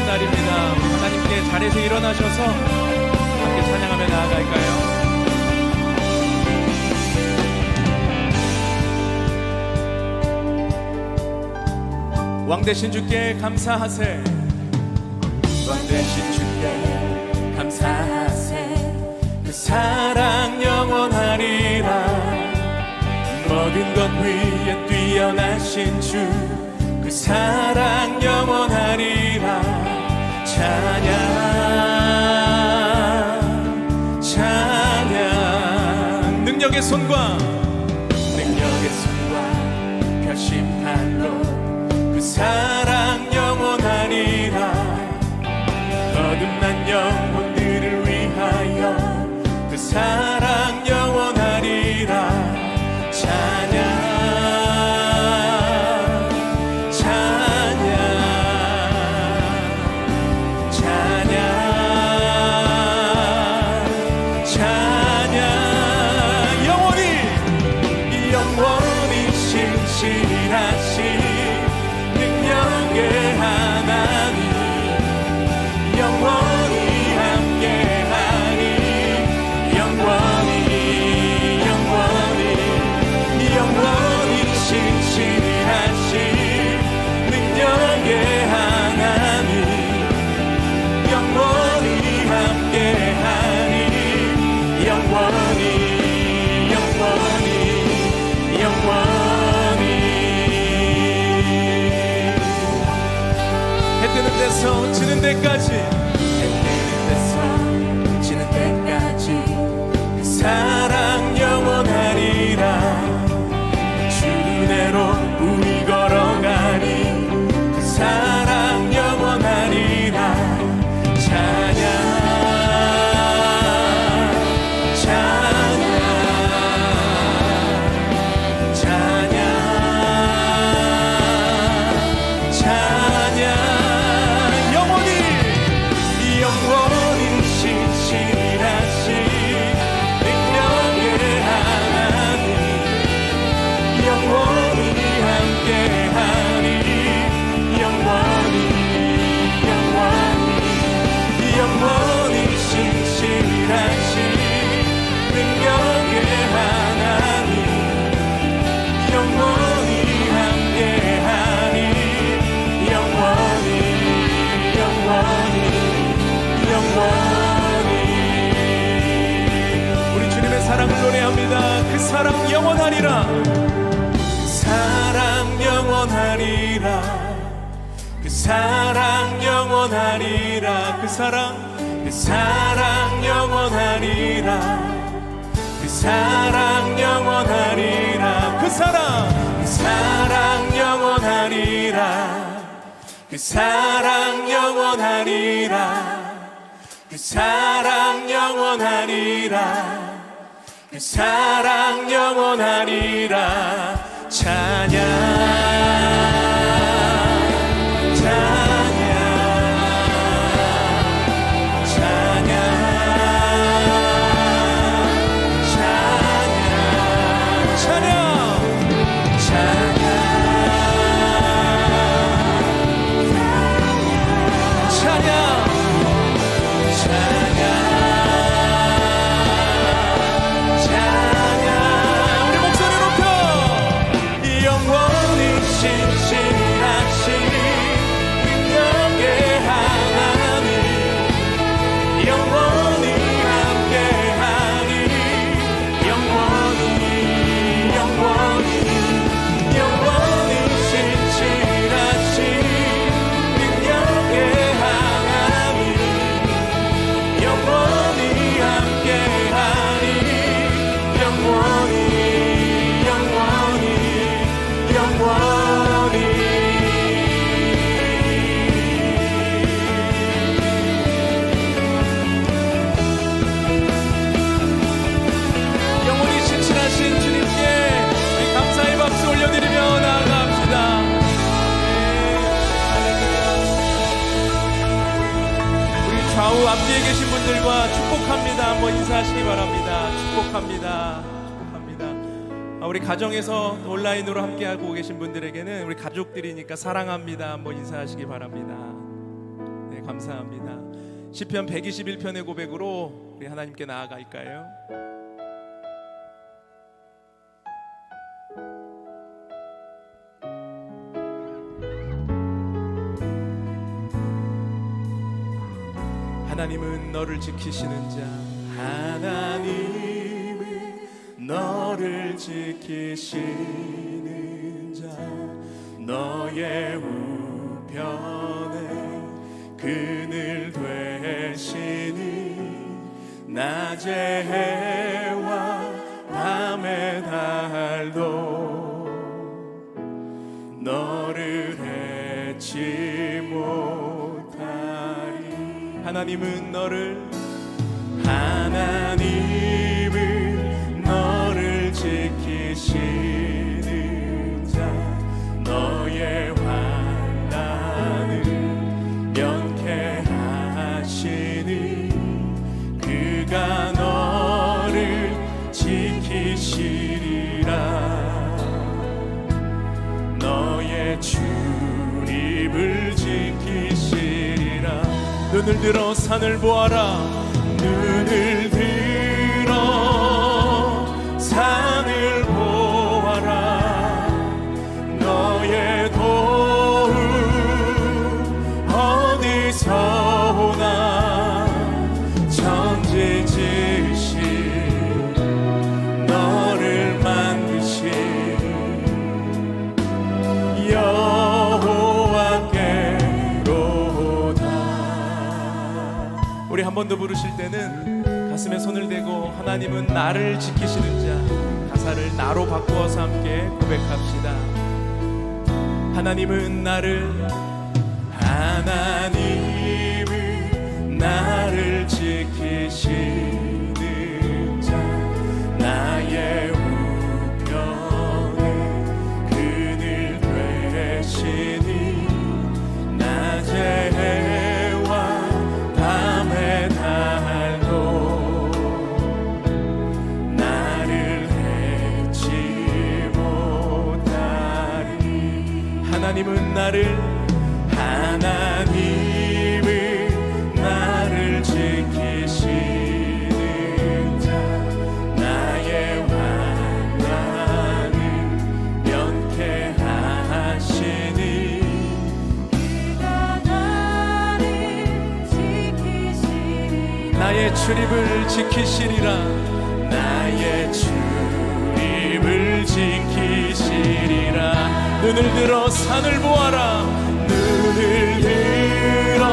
귀한 날입니다. 하나님께 자리에서 일어나셔서 함께 찬양하며 나아갈까요? 왕되신 주께 감사하세. 왕되신 주께 감사하세. 그 사랑 영원하리라. 모든 것 위에 뛰어나신 주 그 사랑 영원하리라. 찬양 찬양. 능력의 손과 표심판로 그 사랑 영원하리라. 거듭난 영혼들을 위하여 그 사랑 영원하리라. 찬양 지는 데까지, 지는 데까지 그 사랑 영원하리라. 주 은혜로 우리 걸어가니 그 사랑 영원하리라. 찬양 찬양 찬양 찬양. 사랑을 노래합니다. 그 사랑 영원하리라. 그 사랑 영원하리라. 그 사랑 영원하리라. 그 사랑 영원하리라. 그 사랑 영원하리라. 그 사랑 영원하리라. 그 사랑 영원하리라. 그 사랑 영원하리라. 그 사랑 영원하리라. 찬양 찬양 찬양 찬양 찬양 찬양 좌우 앞뒤에 계신 분들과 축복합니다. 한번 인사하시기 바랍니다. 축복합니다. 축복합니다. 우리 가정에서 온라인으로 함께하고 계신 분들에게는 우리 가족들이니까 사랑합니다. 한번 인사하시기 바랍니다. 네, 감사합니다. 시편 121편의 고백으로 우리 하나님께 나아갈까요? 하나님은 너를 지키시는 자, 하나님은 너를 지키시는 자, 너의 우편에 그늘 되시니 낮의 해와 밤의 달도 너를 해치 못하리. 하나님은 너를 지키시는 자, 너의 환난을 면케하시니 그가 너를 지키시리라. 너의 출입을 지키시리라. 눈을 들어 산을 보아라. 눈을 들어 산을 보아라. 너의 도움 어디서 오나. 천지지신 너를 만드신 여호와께로다. 우리 한 번 더 부르실 때는 가슴에 손을 대고 하나님은 나를 지키시는 자, 가사를 나로 바꾸어서 함께 고백합시다. 하나님은 나를 지키시는 자, 나의 우편에 그늘 되시니 낮의 해와 밤의 달도 나를 해치 못하리. 하나님은 나를 지키시는 자, 나의 환난을 면케하시니 그가 나를 지키시리라. 나의 출입을 지키시리라. 나의 출입을 지키시리라. 눈을 들어 산을 보아라. 눈을 들어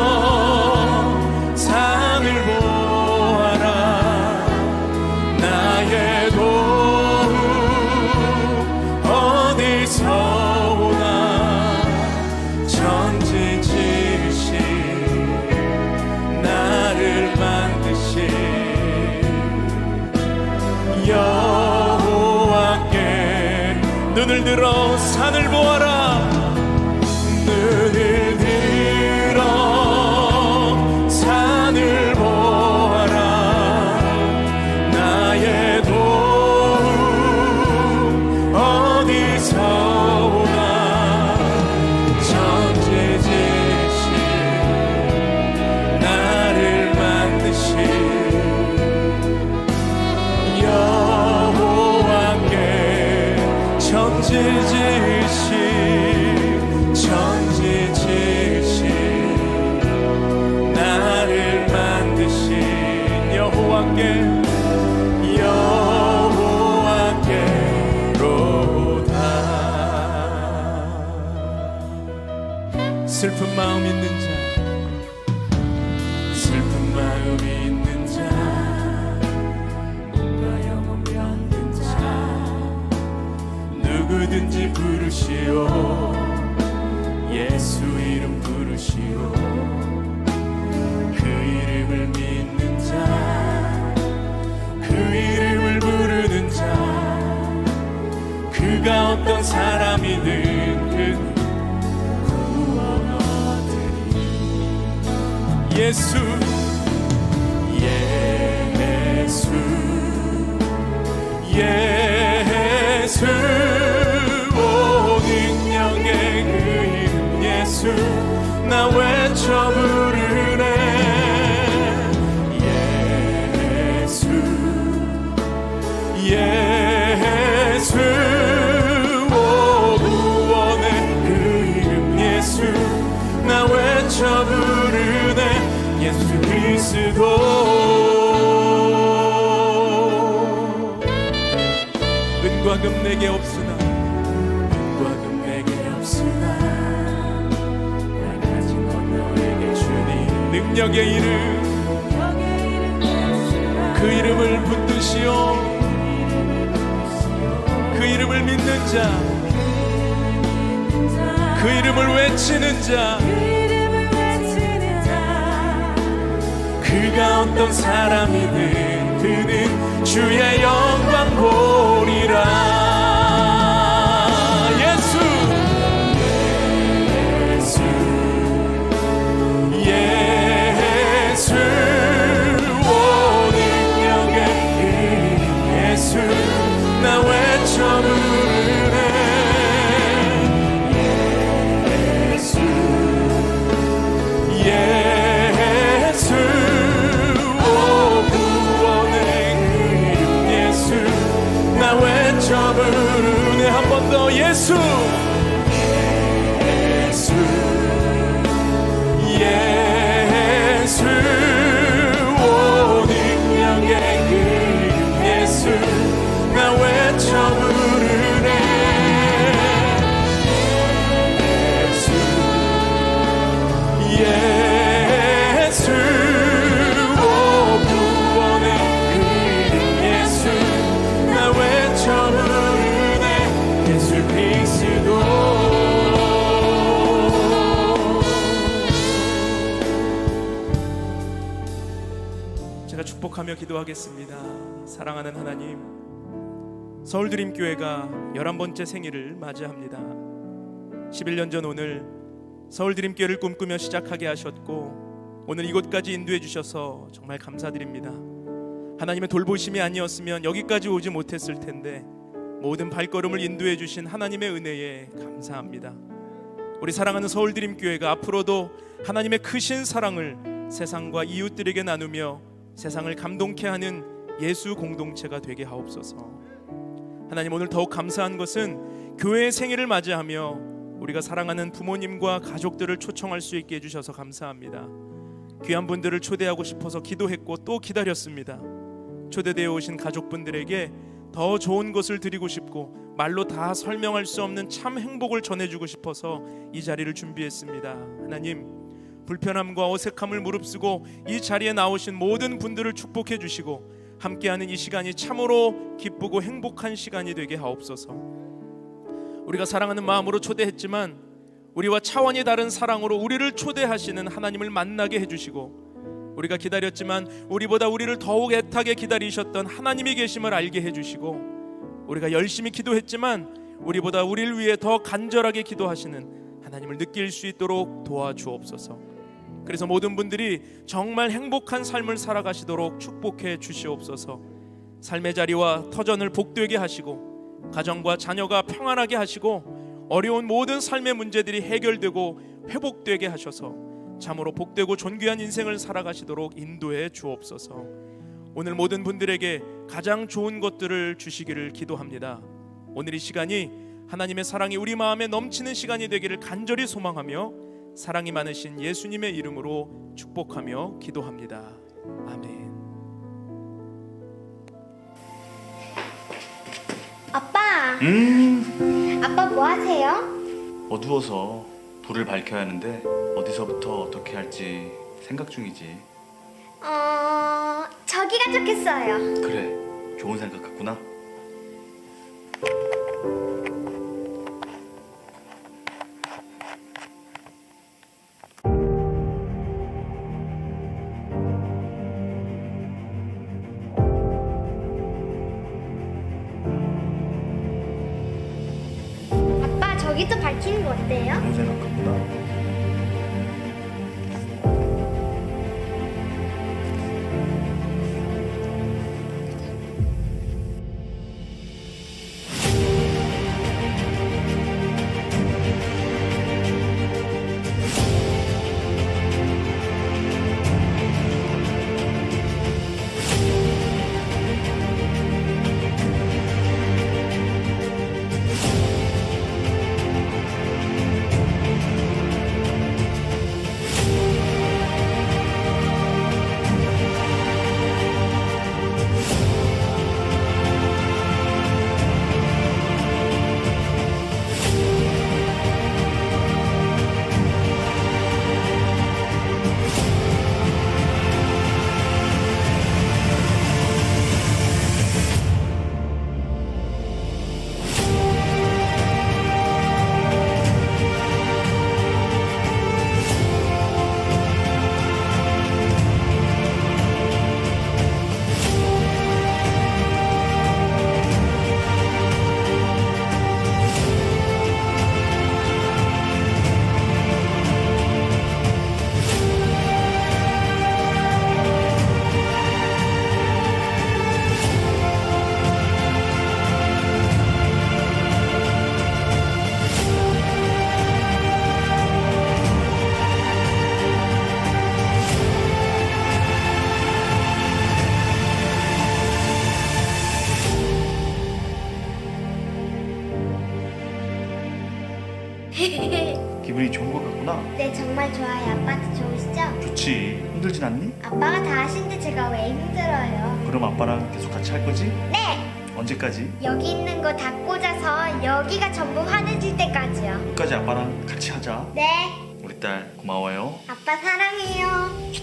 산을 보아라. 나의 도움 어디서 오나. 천지지신 나를 만드신 여호와께. 눈을 들어 산을 보아라. 눈을 들어 산을 보아라. 나의 도움 어디서 오나. 천지지신 나를 만드신 여호와께. 천지지신 나를 만드신 여호와께로다. 슬픈 마음 있는 자, 슬픈 마음 있는 자, 몸과 영혼 병든 자, 누구든지 부르시오. 예수 이름 부르시오. 그 이름을 믿는 자, 그 이름을 부르는 자, 그가 어떤 사람이든 그 구원 얻으리. 예수 오 능력의 그 이름 예수. 나 외쳐 부르네. 예수 예수 오 구원의 그 이름 예수 나 외쳐 부르네. 예수 그리스도 은과 금 내게 없으나 은과 금 내게 없으나 나 가진 것 너에게 주니 능력의 이름 그 이름을 붙드시오. 그 이름을 믿는 자 그 이름을 외치는 자 그가 어떤 사람이든 그는 주의 영광 보리라. 예수 예수 오 능력의 이름 예수 나 외쳐 부르네. 예수 예수 오 구원의 이름 예수 나 외쳐 부르네. 한 번 더 예수 예수 예수 오 능력의 이름 예수 나 외쳐 부르네. 예수 예수 오 구원의 이름 예수 나 외쳐 부르네. 예수 그리스도 제가 축복하며 기도하겠습니다. 사랑하는 하나님, 서울드림교회가 11번째 생일을 맞이합니다. 11년 전 오늘 서울드림교회를 꿈꾸며 시작하게 하셨고 오늘 이곳까지 인도해 주셔서 정말 감사드립니다. 하나님의 돌보심이 아니었으면 여기까지 오지 못했을 텐데 모든 발걸음을 인도해 주신 하나님의 은혜에 감사합니다. 우리 사랑하는 서울드림교회가 앞으로도 하나님의 크신 사랑을 세상과 이웃들에게 나누며 세상을 감동케 하는 예수 공동체가 되게 하옵소서. 하나님, 오늘 더욱 감사한 것은 교회의 생일을 맞이하며 우리가 사랑하는 부모님과 가족들을 초청할 수 있게 해주셔서 감사합니다. 귀한 분들을 초대하고 싶어서 기도했고 또 기다렸습니다. 초대되어 오신 가족분들에게 더 좋은 것을 드리고 싶고 말로 다 설명할 수 없는 참 행복을 전해주고 싶어서 이 자리를 준비했습니다. 하나님, 불편함과 어색함을 무릅쓰고 이 자리에 나오신 모든 분들을 축복해 주시고 함께하는 이 시간이 참으로 기쁘고 행복한 시간이 되게 하옵소서. 우리가 사랑하는 마음으로 초대했지만 우리와 차원이 다른 사랑으로 우리를 초대하시는 하나님을 만나게 해주시고, 우리가 기다렸지만 우리보다 우리를 더욱 애타게 기다리셨던 하나님이 계심을 알게 해주시고, 우리가 열심히 기도했지만 우리보다 우리를 위해 더 간절하게 기도하시는 하나님을 느낄 수 있도록 도와주옵소서. 그래서 모든 분들이 정말 행복한 삶을 살아가시도록 축복해 주시옵소서. 삶의 자리와 터전을 복되게 하시고 가정과 자녀가 평안하게 하시고 어려운 모든 삶의 문제들이 해결되고 회복되게 하셔서 참으로 복되고 존귀한 인생을 살아가시도록 인도해 주옵소서. 오늘 모든 분들에게 가장 좋은 것들을 주시기를 기도합니다. 오늘 이 시간이 하나님의 사랑이 우리 마음에 넘치는 시간이 되기를 간절히 소망하며 사랑이 많으신 예수님의 이름으로 축복하며 기도합니다. 아멘. 아빠, 아빠 뭐 하세요? 어두워서 불을 밝혀야 하는데 어디서부터 어떻게 할지 생각 중이지. 저기가 좋겠어요. 그래, 좋은 생각 같구나. 아빠, 저기도 밝히는 거 어때요? 좋은 생각 같구나. 기분이 좋은 것 같구나. 네, 정말 좋아요. 아빠도 좋으시죠? 좋지. 힘들진 않니? 아빠가 다 하시는데 제가 왜 힘들어요? 그럼 아빠랑 계속 같이 할 거지? 네! 언제까지? 여기 있는 거 다 꽂아서 여기가 전부 환해질 때까지요. 끝까지 아빠랑 같이 하자. 네, 우리 딸 고마워요. 아빠 사랑해요.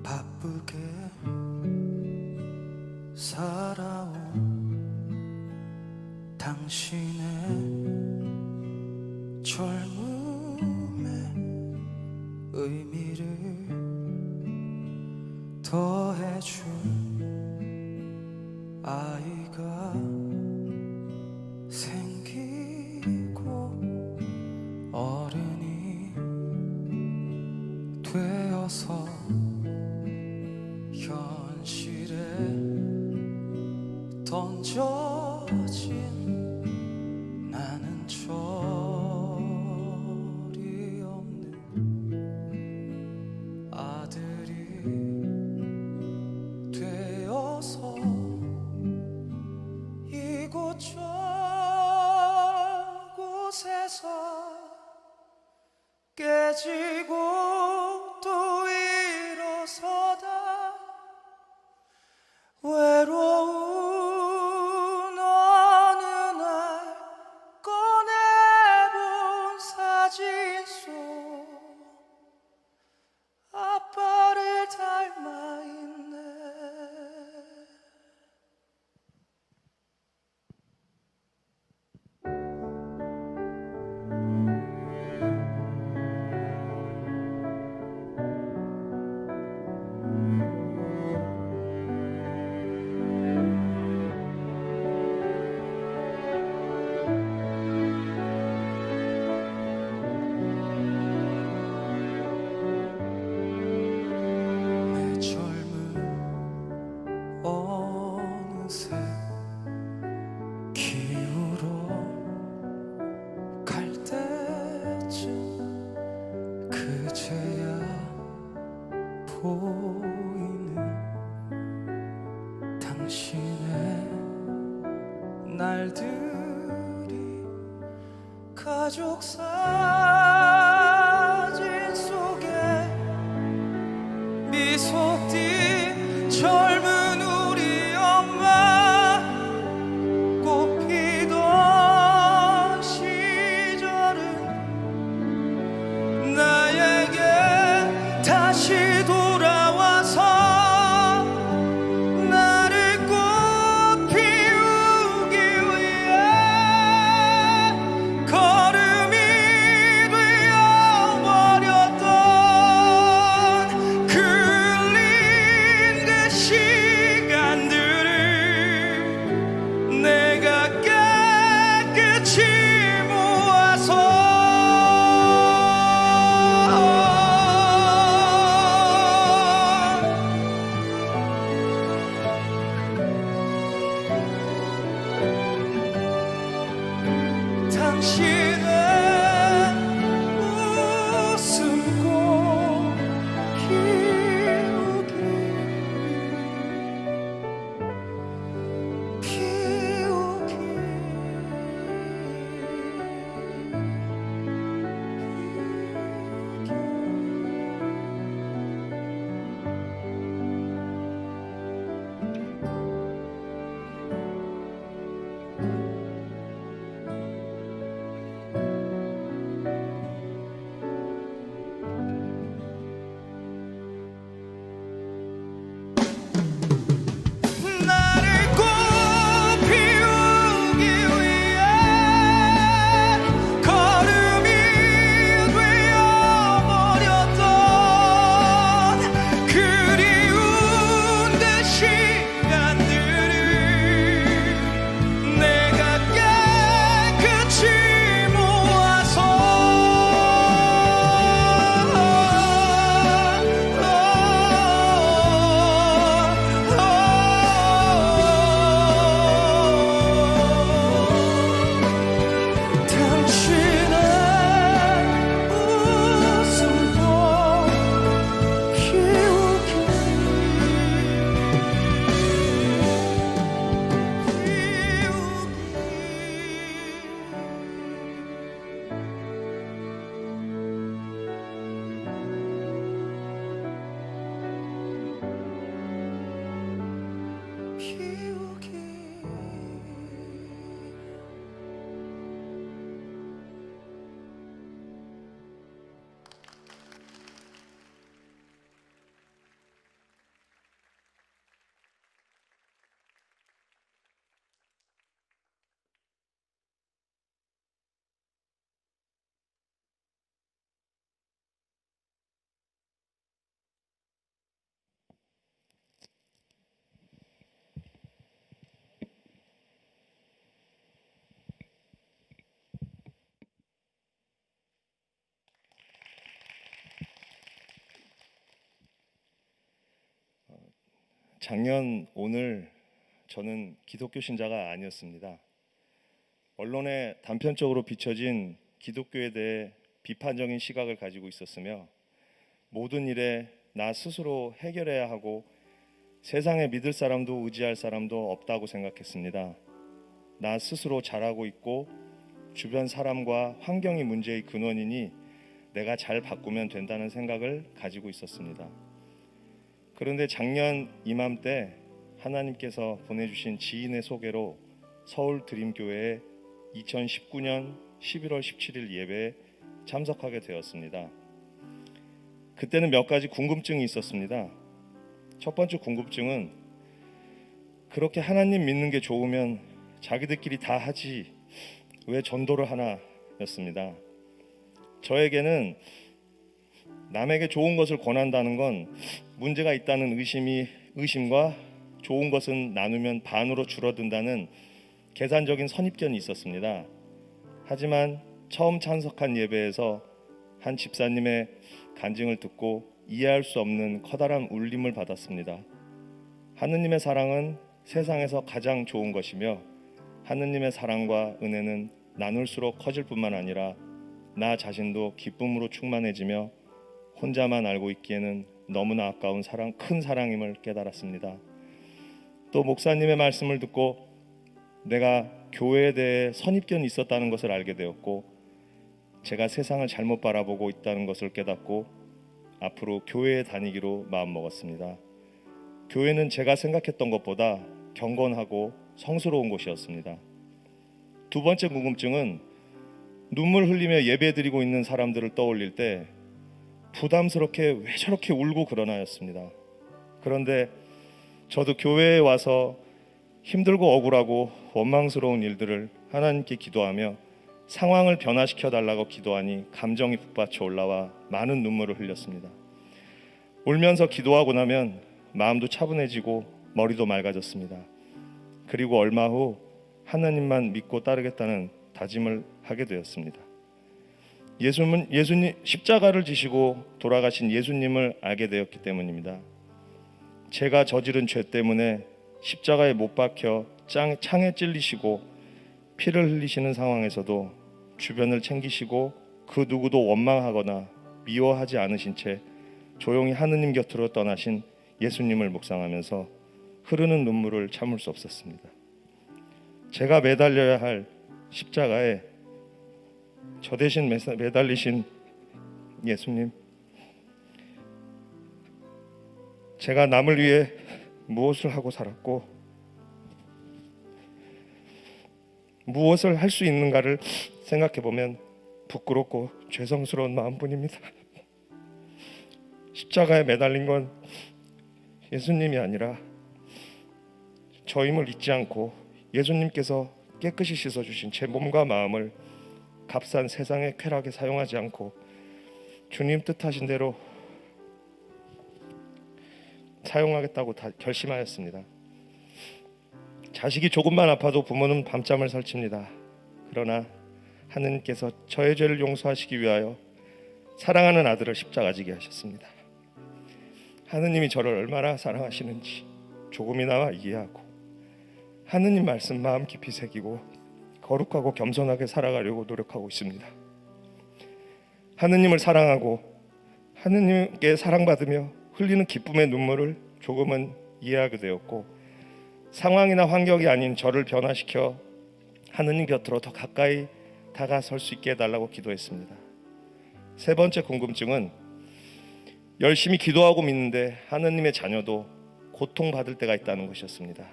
바쁘게 살아온 당신의 젊음의 의미를 더해줄 아이가 생기고 어른이 되어서 현실에 던져진 나는 철이 없는 아들이 되어서 이곳저곳에서 깨지고 또 일어서다 외로운 어느 날 꺼내본 사진 속 아빠를 닮아 있네. 내 젊음 어느새 기울어 갈 때쯤 그제야 보이는 당신의 날들이 가족 사진 속에 미소 띈 젊은 우리 엄마 꽃 피던 시절은 나에게 다시 돌아와서 나를 꽃 피우기 위해 걸음이 되어버렸던 끌린 그 시간들을 내가 깨끗이 모아서 당신의 웃음꽃 피우기 작년 오늘 저는 기독교 신자가 아니었습니다. 언론에 단편적으로 비춰진 기독교에 대해 비판적인 시각을 가지고 있었으며 모든 일에 나 스스로 해결해야 하고 세상에 믿을 사람도 의지할 사람도 없다고 생각했습니다. 나 스스로 잘하고 있고 주변 사람과 환경이 문제의 근원이니 내가 잘 바꾸면 된다는 생각을 가지고 있었습니다. 그런데 작년 이맘때 하나님께서 보내주신 지인의 소개로 서울 드림교회에 2019년 11월 17일 예배에 참석하게 되었습니다. 그때는 몇 가지 궁금증이 있었습니다. 첫 번째 궁금증은 그렇게 하나님 믿는 게 좋으면 자기들끼리 다 하지 왜 전도를 하나 였습니다. 저에게는 남에게 좋은 것을 권한다는 건 문제가 있다는 의심과 좋은 것은 나누면 반으로 줄어든다는 계산적인 선입견이 있었습니다. 하지만 처음 참석한 예배에서 한 집사님의 간증을 듣고 이해할 수 없는 커다란 울림을 받았습니다. 하느님의 사랑은 세상에서 가장 좋은 것이며 하느님의 사랑과 은혜는 나눌수록 커질 뿐만 아니라 나 자신도 기쁨으로 충만해지며 혼자만 알고 있기에는 너무나 아까운 사랑, 큰 사랑임을 깨달았습니다. 또 목사님의 말씀을 듣고 내가 교회에 대해 선입견이 있었다는 것을 알게 되었고 제가 세상을 잘못 바라보고 있다는 것을 깨닫고 앞으로 교회에 다니기로 마음먹었습니다. 교회는 제가 생각했던 것보다 경건하고 성스러운 곳이었습니다. 두 번째 궁금증은 눈물 흘리며 예배드리고 있는 사람들을 떠올릴 때 부담스럽게 왜 저렇게 울고 그러나였습니다. 그런데 저도 교회에 와서 힘들고 억울하고 원망스러운 일들을 하나님께 기도하며 상황을 변화시켜 달라고 기도하니 감정이 북받쳐 올라와 많은 눈물을 흘렸습니다. 울면서 기도하고 나면 마음도 차분해지고 머리도 맑아졌습니다. 그리고 얼마 후 하나님만 믿고 따르겠다는 다짐을 하게 되었습니다. 예수님 십자가를 지시고 돌아가신 예수님을 알게 되었기 때문입니다. 제가 저지른 죄 때문에 십자가에 못 박혀 창에 찔리시고 피를 흘리시는 상황에서도 주변을 챙기시고 그 누구도 원망하거나 미워하지 않으신 채 조용히 하느님 곁으로 떠나신 예수님을 묵상하면서 흐르는 눈물을 참을 수 없었습니다. 제가 매달려야 할 십자가에 저 대신 매달리신 예수님, 제가 남을 위해 무엇을 하고 살았고 무엇을 할 수 있는가를 생각해 보면 부끄럽고 죄송스러운 마음뿐입니다. 십자가에 매달린 건 예수님이 아니라 저임을 잊지 않고 예수님께서 깨끗이 씻어주신 제 몸과 마음을 값싼 세상의 쾌락에 사용하지 않고 주님 뜻하신 대로 사용하겠다고 다 결심하였습니다. 자식이 조금만 아파도 부모는 밤잠을 설칩니다. 그러나 하느님께서 저의 죄를 용서하시기 위하여 사랑하는 아들을 십자가지게 하셨습니다. 하느님이 저를 얼마나 사랑하시는지 조금이나마 이해하고 하느님 말씀 마음 깊이 새기고 거룩하고 겸손하게 살아가려고 노력하고 있습니다. 하느님을 사랑하고 하느님께 사랑받으며 흘리는 기쁨의 눈물을 조금은 이해하게 되었고 상황이나 환경이 아닌 저를 변화시켜 하느님 곁으로 더 가까이 다가설 수 있게 해달라고 기도했습니다. 세 번째 궁금증은 열심히 기도하고 믿는데 하느님의 자녀도 고통받을 때가 있다는 것이었습니다.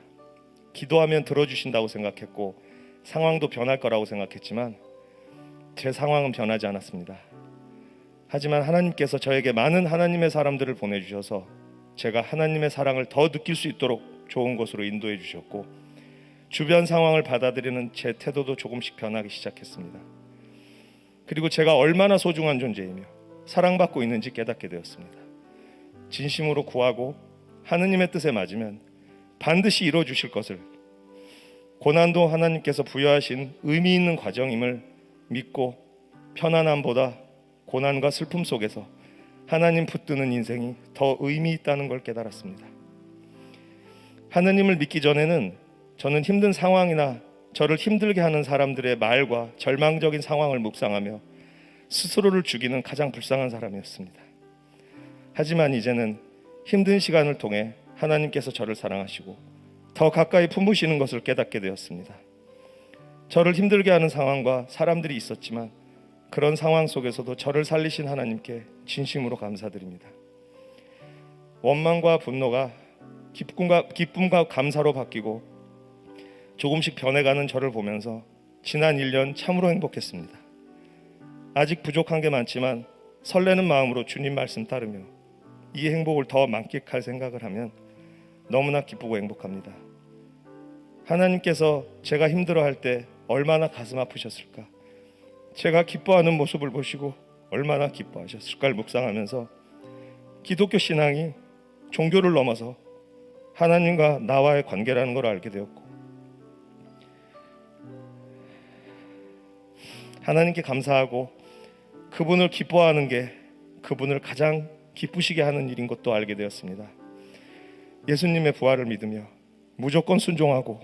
기도하면 들어주신다고 생각했고 상황도 변할 거라고 생각했지만 제 상황은 변하지 않았습니다. 하지만 하나님께서 저에게 많은 하나님의 사람들을 보내주셔서 제가 하나님의 사랑을 더 느낄 수 있도록 좋은 곳으로 인도해 주셨고 주변 상황을 받아들이는 제 태도도 조금씩 변하기 시작했습니다. 그리고 제가 얼마나 소중한 존재이며 사랑받고 있는지 깨닫게 되었습니다. 진심으로 구하고 하느님의 뜻에 맞으면 반드시 이루어 주실 것을, 고난도 하나님께서 부여하신 의미 있는 과정임을 믿고 편안함보다 고난과 슬픔 속에서 하나님 붙드는 인생이 더 의미 있다는 걸 깨달았습니다. 하느님을 믿기 전에는 저는 힘든 상황이나 저를 힘들게 하는 사람들의 말과 절망적인 상황을 묵상하며 스스로를 죽이는 가장 불쌍한 사람이었습니다. 하지만 이제는 힘든 시간을 통해 하나님께서 저를 사랑하시고 더 가까이 품으시는 것을 깨닫게 되었습니다. 저를 힘들게 하는 상황과 사람들이 있었지만 그런 상황 속에서도 저를 살리신 하나님께 진심으로 감사드립니다. 원망과 분노가 기쁨과 감사로 바뀌고 조금씩 변해가는 저를 보면서 지난 1년 참으로 행복했습니다. 아직 부족한 게 많지만 설레는 마음으로 주님 말씀 따르며 이 행복을 더 만끽할 생각을 하면 너무나 기쁘고 행복합니다. 하나님께서 제가 힘들어할 때 얼마나 가슴 아프셨을까, 제가 기뻐하는 모습을 보시고 얼마나 기뻐하셨을까를 묵상하면서 기독교 신앙이 종교를 넘어서 하나님과 나와의 관계라는 걸 알게 되었고, 하나님께 감사하고 그분을 기뻐하는 게 그분을 가장 기쁘시게 하는 일인 것도 알게 되었습니다. 예수님의 부활을 믿으며 무조건 순종하고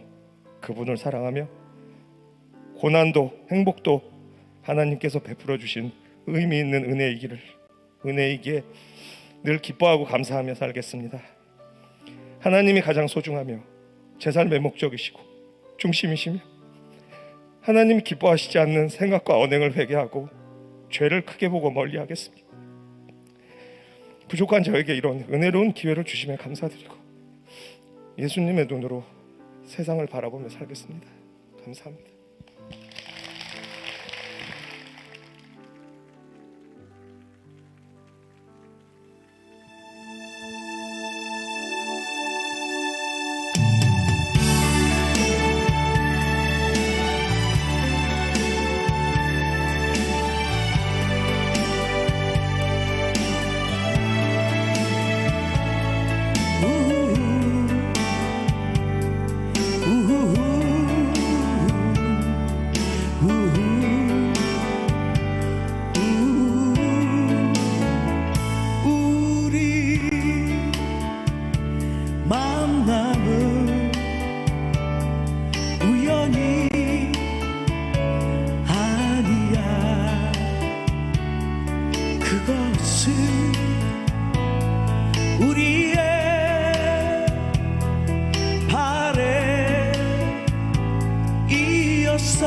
그분을 사랑하며 고난도 행복도 하나님께서 베풀어 주신 의미 있는 은혜이기에 늘 기뻐하고 감사하며 살겠습니다. 하나님이 가장 소중하며 제 삶의 목적이시고 중심이시며 하나님이 기뻐하시지 않는 생각과 언행을 회개하고 죄를 크게 보고 멀리하겠습니다. 부족한 저에게 이런 은혜로운 기회를 주심에 감사드리고 예수님의 눈으로 세상을 바라보며 살겠습니다. 감사합니다. 그것은 우리의 바램이었어.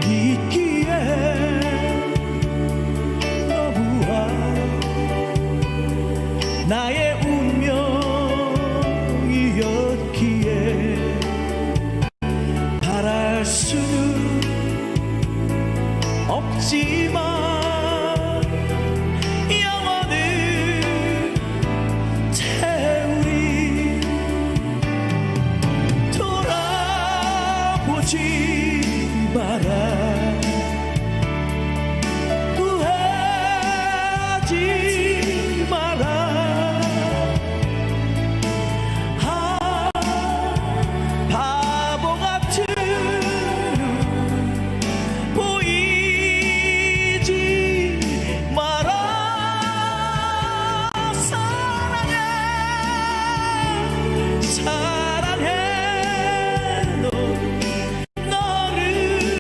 있기에 너무한 나의 운명이었기에 바랄 수는 없지만 영원을 태우리. 돌아보지 마라. 후회하지 마라. 바보 같은 보이지 마라. 사랑해 사랑해 너를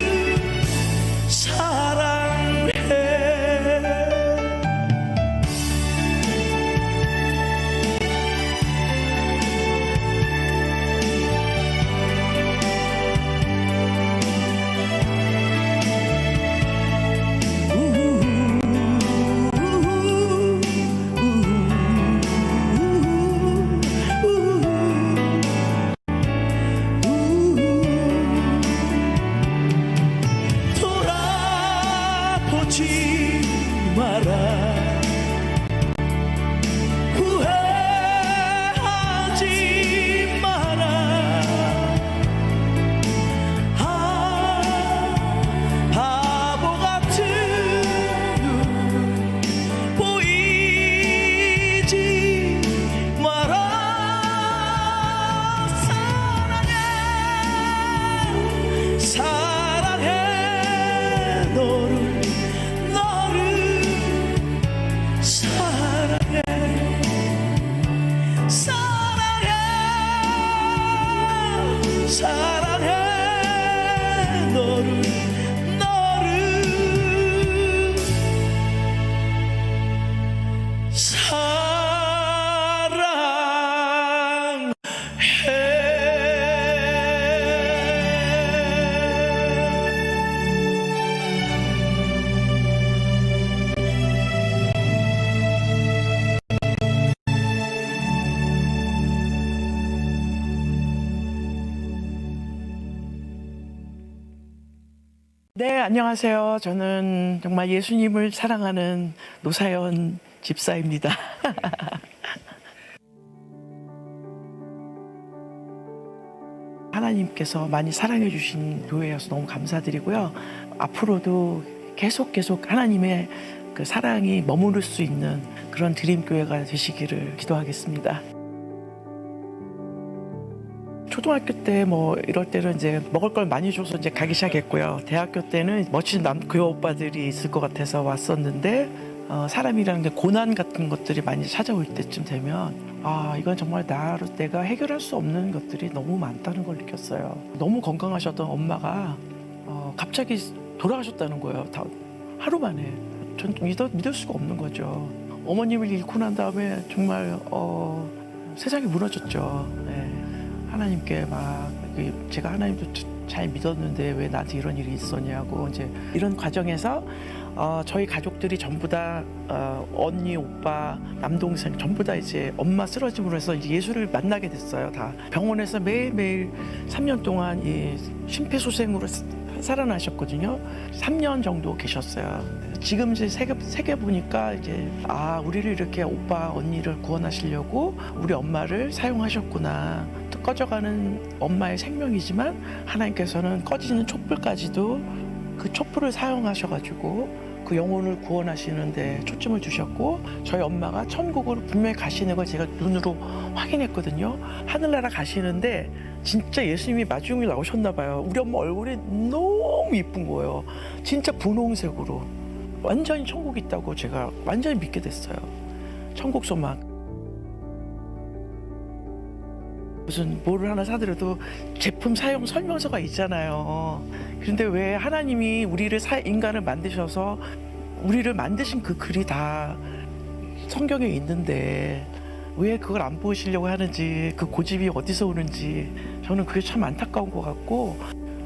네, 안녕하세요. 저는 정말 예수님을 사랑하는 노사연 집사입니다. 하나님께서 많이 사랑해 주신 교회여서 너무 감사드리고요. 앞으로도 계속 하나님의 그 사랑이 머무를 수 있는 그런 드림교회가 되시기를 기도하겠습니다. 초등학교 때 뭐 이럴 때는 이제 먹을 걸 많이 줘서 이제 가기 시작했고요. 대학교 때는 멋진 교회 오빠들이 있을 것 같아서 왔었는데 사람이라는 게 고난 같은 것들이 많이 찾아올 때쯤 되면 이건 정말 내가 해결할 수 없는 것들이 너무 많다는 걸 느꼈어요. 너무 건강하셨던 엄마가 갑자기 돌아가셨다는 거예요. 다 하루 만에. 전 믿을 수가 없는 거죠. 어머님을 잃고 난 다음에 정말 세상이 무너졌죠. 네. 하나님께 제가 하나님도 잘 믿었는데 왜 나한테 이런 일이 있었냐고 이제 이런 과정에서 저희 가족들이 전부 다 언니, 오빠, 남동생 전부 다 이제 엄마 쓰러짐으로 해서 이제 예수를 만나게 됐어요. 다 병원에서 매일매일 3년 동안 이 심폐소생으로 살아나셨거든요. 3년 정도 계셨어요. 지금 이제 세계 보니까 이제 우리를 이렇게 오빠, 언니를 구원하시려고 우리 엄마를 사용하셨구나. 또 꺼져가는 엄마의 생명이지만 하나님께서는 꺼지는 촛불까지도 그 촛불을 사용하셔가지고 그 영혼을 구원하시는데 초점을 주셨고 저희 엄마가 천국으로 분명히 가시는 걸 제가 눈으로 확인했거든요. 하늘나라 가시는데 진짜 예수님이 마중에 나오셨나 봐요. 우리 엄마 얼굴이 너무 이쁜 거예요. 진짜 분홍색으로. 완전히 천국 있다고 제가 완전히 믿게 됐어요. 천국 소망. 무슨 뭐를 하나 사더라도 제품 사용 설명서가 있잖아요. 그런데 왜 하나님이 인간을 만드셔서 우리를 만드신 그 글이 다 성경에 있는데 왜 그걸 안 보시려고 하는지, 그 고집이 어디서 오는지 저는 그게 참 안타까운 것 같고,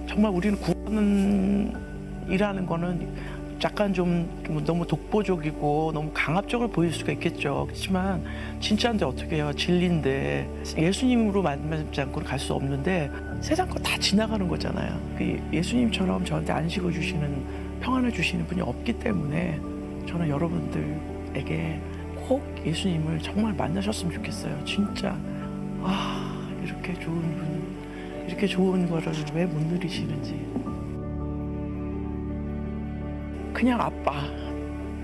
정말 우리는 구원이라는 거는 약간 좀 너무 독보적이고 너무 강압적으로 보일 수가 있겠죠. 그렇지만 진짜인데 어떻게 해요? 진리인데 예수님으로 만나지 않고는 갈 수 없는데 세상 거 다 지나가는 거잖아요. 예수님처럼 저한테 안식을 주시는, 평안을 주시는 분이 없기 때문에 저는 여러분들에게 꼭 예수님을 정말 만나셨으면 좋겠어요. 진짜 이렇게 좋은 분, 이렇게 좋은 거를 왜 못 누리시는지. 그냥 아빠.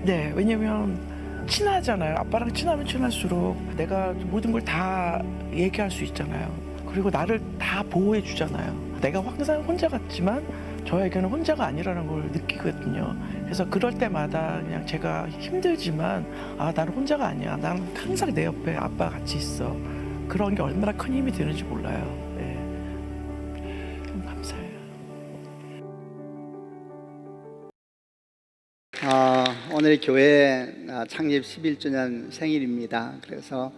네, 왜냐면 친하잖아요. 아빠랑 친하면 친할수록 내가 모든 걸 다 얘기할 수 있잖아요. 그리고 나를 다 보호해 주잖아요. 내가 항상 혼자 같지만 저에게는 혼자가 아니라는 걸 느끼거든요. 그래서 그럴 때마다 그냥 제가 힘들지만 나는 혼자가 아니야. 나는 항상 내 옆에 아빠가 같이 있어. 그런 게 얼마나 큰 힘이 되는지 몰라요. 네. 너무 감사해요. 오늘 교회 창립 11주년 생일입니다. 그래서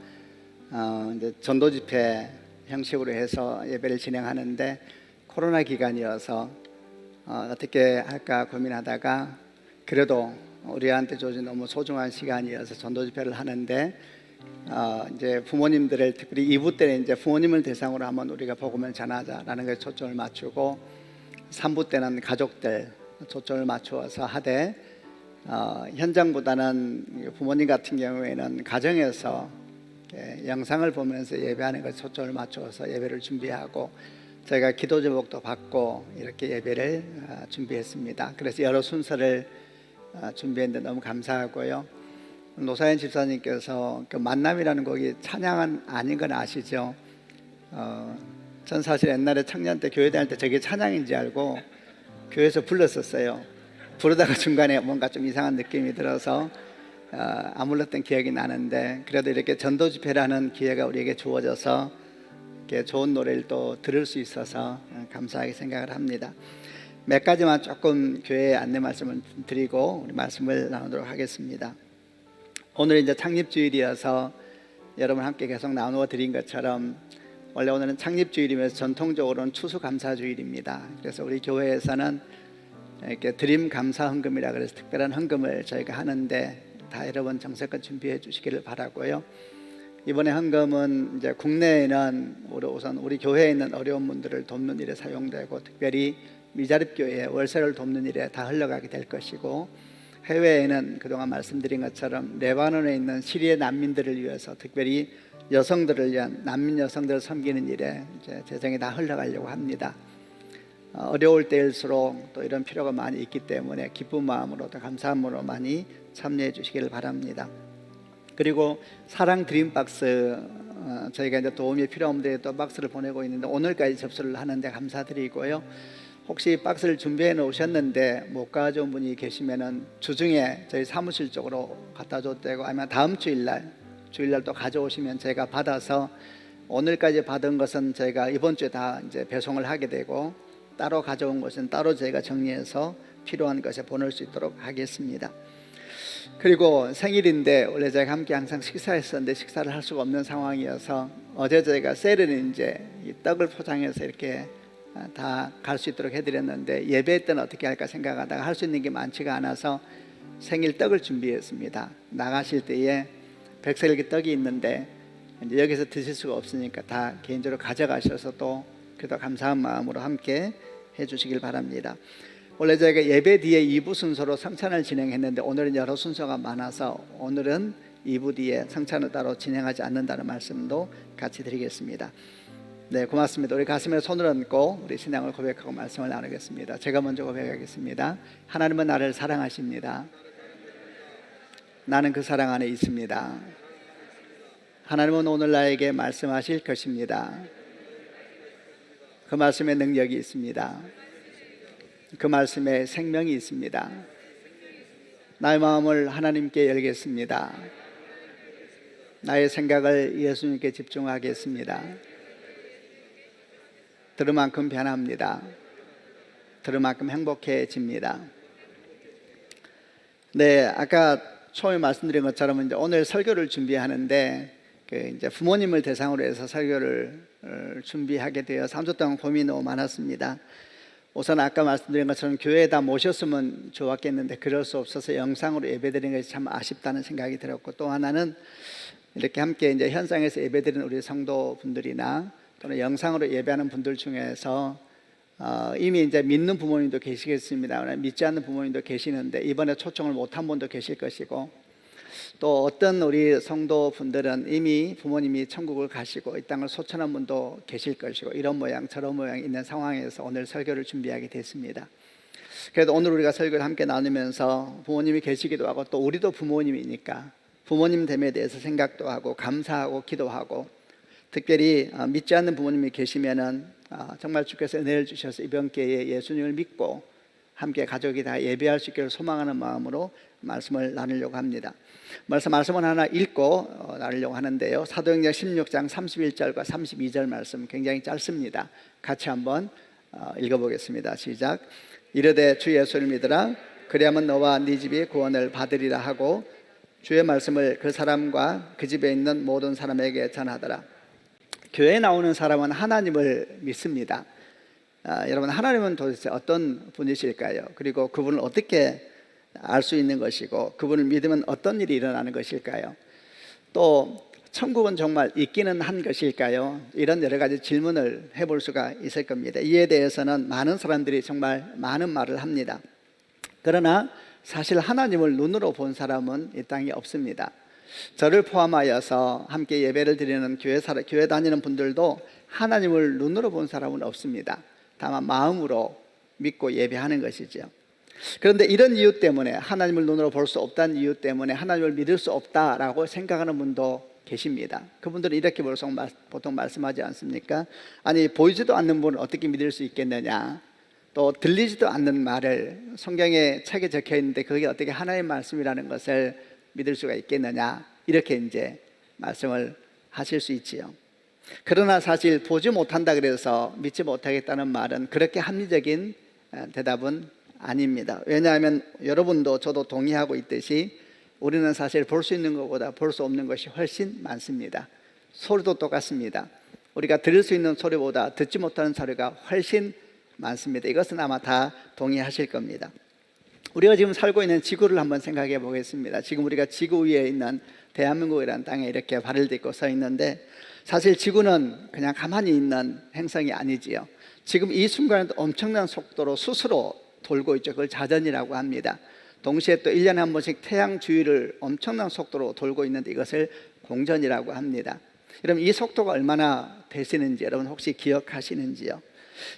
이제 전도 집회 형식으로 해서 예배를 진행하는데 코로나 기간이어서 어떻게 할까 고민하다가 그래도 우리한테 주어진 너무 소중한 시간이어서 전도 집회를 하는데 이제 부모님들을 특별히 2부 때는 이제 부모님을 대상으로 한번 우리가 복음을 전하자라는 것에 초점을 맞추고 3부 때는 가족들 초점을 맞추어서 하되 현장보다는 부모님 같은 경우에는 가정에서 영상을 보면서 예배하는 것에 초점을 맞추어서 예배를 준비하고 저희가 기도 제목도 받고 이렇게 예배를 준비했습니다. 그래서 여러 순서를 준비했는데 너무 감사하고요. 노사연 집사님께서 그 만남이라는 곡이 찬양은 아닌 건 아시죠? 전 사실 옛날에 청년 때 교회 다닐 때 저게 찬양인지 알고 교회에서 불렀었어요. 부르다가 중간에 뭔가 좀 이상한 느낌이 들어서 안 불렀던 기억이 나는데 그래도 이렇게 전도 집회라는 기회가 우리에게 주어져서 이렇게 좋은 노래를 또 들을 수 있어서 감사하게 생각을 합니다. 몇 가지만 조금 교회 안내 말씀을 드리고 우리 말씀을 나누도록 하겠습니다. 오늘 이제 창립주일이어서 여러분 함께 계속 나누어 드린 것처럼 원래 오늘은 창립주일이면서 전통적으로는 추수감사주일입니다. 그래서 우리 교회에서는 이렇게 드림 감사 헌금이라 그래서 특별한 헌금을 저희가 하는데 다 여러분 정성껏 준비해 주시기를 바라고요. 이번에 헌금은 이제 국내에는 우선 우리 교회에 있는 어려운 분들을 돕는 일에 사용되고, 특별히 미자립 교회 월세를 돕는 일에 다 흘러가게 될 것이고, 해외에는 그동안 말씀드린 것처럼 레바논에 있는 시리아 난민들을 위해서, 특별히 여성들을 위한 난민 여성들을 섬기는 일에 이제 재정이 다 흘러가려고 합니다. 어려울 때일수록 또 이런 필요가 많이 있기 때문에 기쁜 마음으로 또 감사함으로 많이 참여해 주시기를 바랍니다. 그리고 사랑 드림박스, 저희가 이제 도움이 필요한 분들에 또 박스를 보내고 있는데 오늘까지 접수를 하는데 감사드리고요. 혹시 박스를 준비해 놓으셨는데 못 가져온 분이 계시면은 주중에 저희 사무실 쪽으로 갖다 줘도 되고, 아니면 다음 주일날 또 가져오시면 제가 받아서, 오늘까지 받은 것은 저희가 이번 주에 다 이제 배송을 하게 되고, 따로 가져온 것은 따로 저희가 정리해서 필요한 것에 보낼 수 있도록 하겠습니다. 그리고 생일인데 원래 저희가 함께 항상 식사했었는데 식사를 할 수가 없는 상황이어서 어제 저희가 셀은 이제 이 떡을 포장해서 이렇게 다 갈 수 있도록 해드렸는데, 예배 때는 어떻게 할까 생각하다가 할 수 있는 게 많지가 않아서 생일 떡을 준비했습니다. 나가실 때에 백설기 떡이 있는데 이제 여기서 드실 수가 없으니까 다 개인적으로 가져가셔서 또 그래도 감사한 마음으로 함께 해주시길 바랍니다. 원래 저희가 예배 뒤에 2부 순서로 성찬을 진행했는데 오늘은 여러 순서가 많아서 오늘은 2부 뒤에 성찬을 따로 진행하지 않는다는 말씀도 같이 드리겠습니다. 네, 고맙습니다. 우리 가슴에 손을 얹고 우리 신앙을 고백하고 말씀을 나누겠습니다. 제가 먼저 고백하겠습니다. 하나님은 나를 사랑하십니다. 나는 그 사랑 안에 있습니다. 하나님은 오늘 나에게 말씀하실 것입니다. 그 말씀에 능력이 있습니다. 그 말씀에 생명이 있습니다. 나의 마음을 하나님께 열겠습니다. 나의 생각을 예수님께 집중하겠습니다. 들은 만큼 변합니다. 들은 만큼 행복해집니다. 네, 아까 처음에 말씀드린 것처럼 이제 오늘 설교를 준비하는데 이제 부모님을 대상으로 해서 설교를 준비하게 되어 3주 동안 고민이 너무 많았습니다. 우선 아까 말씀드린 것처럼 교회에다 모셨으면 좋았겠는데 그럴 수 없어서 영상으로 예배드리는 것이 참 아쉽다는 생각이 들었고, 또 하나는 이렇게 함께 이제 현장에서 예배드리는 우리 성도분들이나 또는 영상으로 예배하는 분들 중에서 이미 이제 믿는 부모님도 계시겠습니다. 믿지 않는 부모님도 계시는데 이번에 초청을 못한 분도 계실 것이고, 또 어떤 우리 성도분들은 이미 부모님이 천국을 가시고 이 땅을 소천한 분도 계실 것이고, 이런 모양 저런 모양 있는 상황에서 오늘 설교를 준비하게 됐습니다. 그래도 오늘 우리가 설교를 함께 나누면서 부모님이 계시기도 하고 또 우리도 부모님이니까 부모님 됨에 대해서 생각도 하고 감사하고 기도하고, 특별히 믿지 않는 부모님이 계시면은 정말 주께서 은혜를 주셔서 이번 기회에 예수님을 믿고 함께 가족이 다 예배할 수 있기를 소망하는 마음으로 말씀을 나누려고 합니다. 말씀은 하나 읽고 나누려고 하는데요, 사도행전 16장 31절과 32절 말씀 굉장히 짧습니다. 같이 한번 읽어보겠습니다. 시작. 이르되 주 예수를 믿으라. 그리하면 너와 네 집이 구원을 받으리라 하고 주의 말씀을 그 사람과 그 집에 있는 모든 사람에게 전하더라. 교회에 나오는 사람은 하나님을 믿습니다. 여러분, 하나님은 도대체 어떤 분이실까요? 그리고 그분을 어떻게 알 수 있는 것이고 그분을 믿으면 어떤 일이 일어나는 것일까요? 또 천국은 정말 있기는 한 것일까요? 이런 여러 가지 질문을 해볼 수가 있을 겁니다. 이에 대해서는 많은 사람들이 정말 많은 말을 합니다. 그러나 사실 하나님을 눈으로 본 사람은 이 땅에 없습니다. 저를 포함하여서 함께 예배를 드리는 교회 다니는 분들도 하나님을 눈으로 본 사람은 없습니다. 다만 마음으로 믿고 예배하는 것이죠. 그런데 이런 이유 때문에, 하나님을 눈으로 볼 수 없다는 이유 때문에 하나님을 믿을 수 없다라고 생각하는 분도 계십니다. 그분들은 이렇게 보통 말씀하지 않습니까? 아니, 보이지도 않는 분을 어떻게 믿을 수 있겠느냐, 또 들리지도 않는 말을 성경에 책에 적혀 있는데 그게 어떻게 하나님의 말씀이라는 것을 믿을 수가 있겠느냐, 이렇게 이제 말씀을 하실 수 있지요. 그러나 사실 보지 못한다 그래서 믿지 못하겠다는 말은 그렇게 합리적인 대답은 아닙니다. 왜냐하면 여러분도 저도 동의하고 있듯이 우리는 사실 볼 수 있는 것보다 볼 수 없는 것이 훨씬 많습니다. 소리도 똑같습니다. 우리가 들을 수 있는 소리보다 듣지 못하는 소리가 훨씬 많습니다. 이것은 아마 다 동의하실 겁니다. 우리가 지금 살고 있는 지구를 한번 생각해 보겠습니다. 지금 우리가 지구 위에 있는 대한민국이라는 땅에 이렇게 발을 딛고 서 있는데, 사실 지구는 그냥 가만히 있는 행성이 아니지요. 지금 이 순간에도 엄청난 속도로 스스로 돌고 있죠. 그걸 자전이라고 합니다. 동시에 또 1년에 한 번씩 태양 주위를 엄청난 속도로 돌고 있는데 이것을 공전이라고 합니다. 여러분, 이 속도가 얼마나 되시는지 여러분 혹시 기억하시는지요?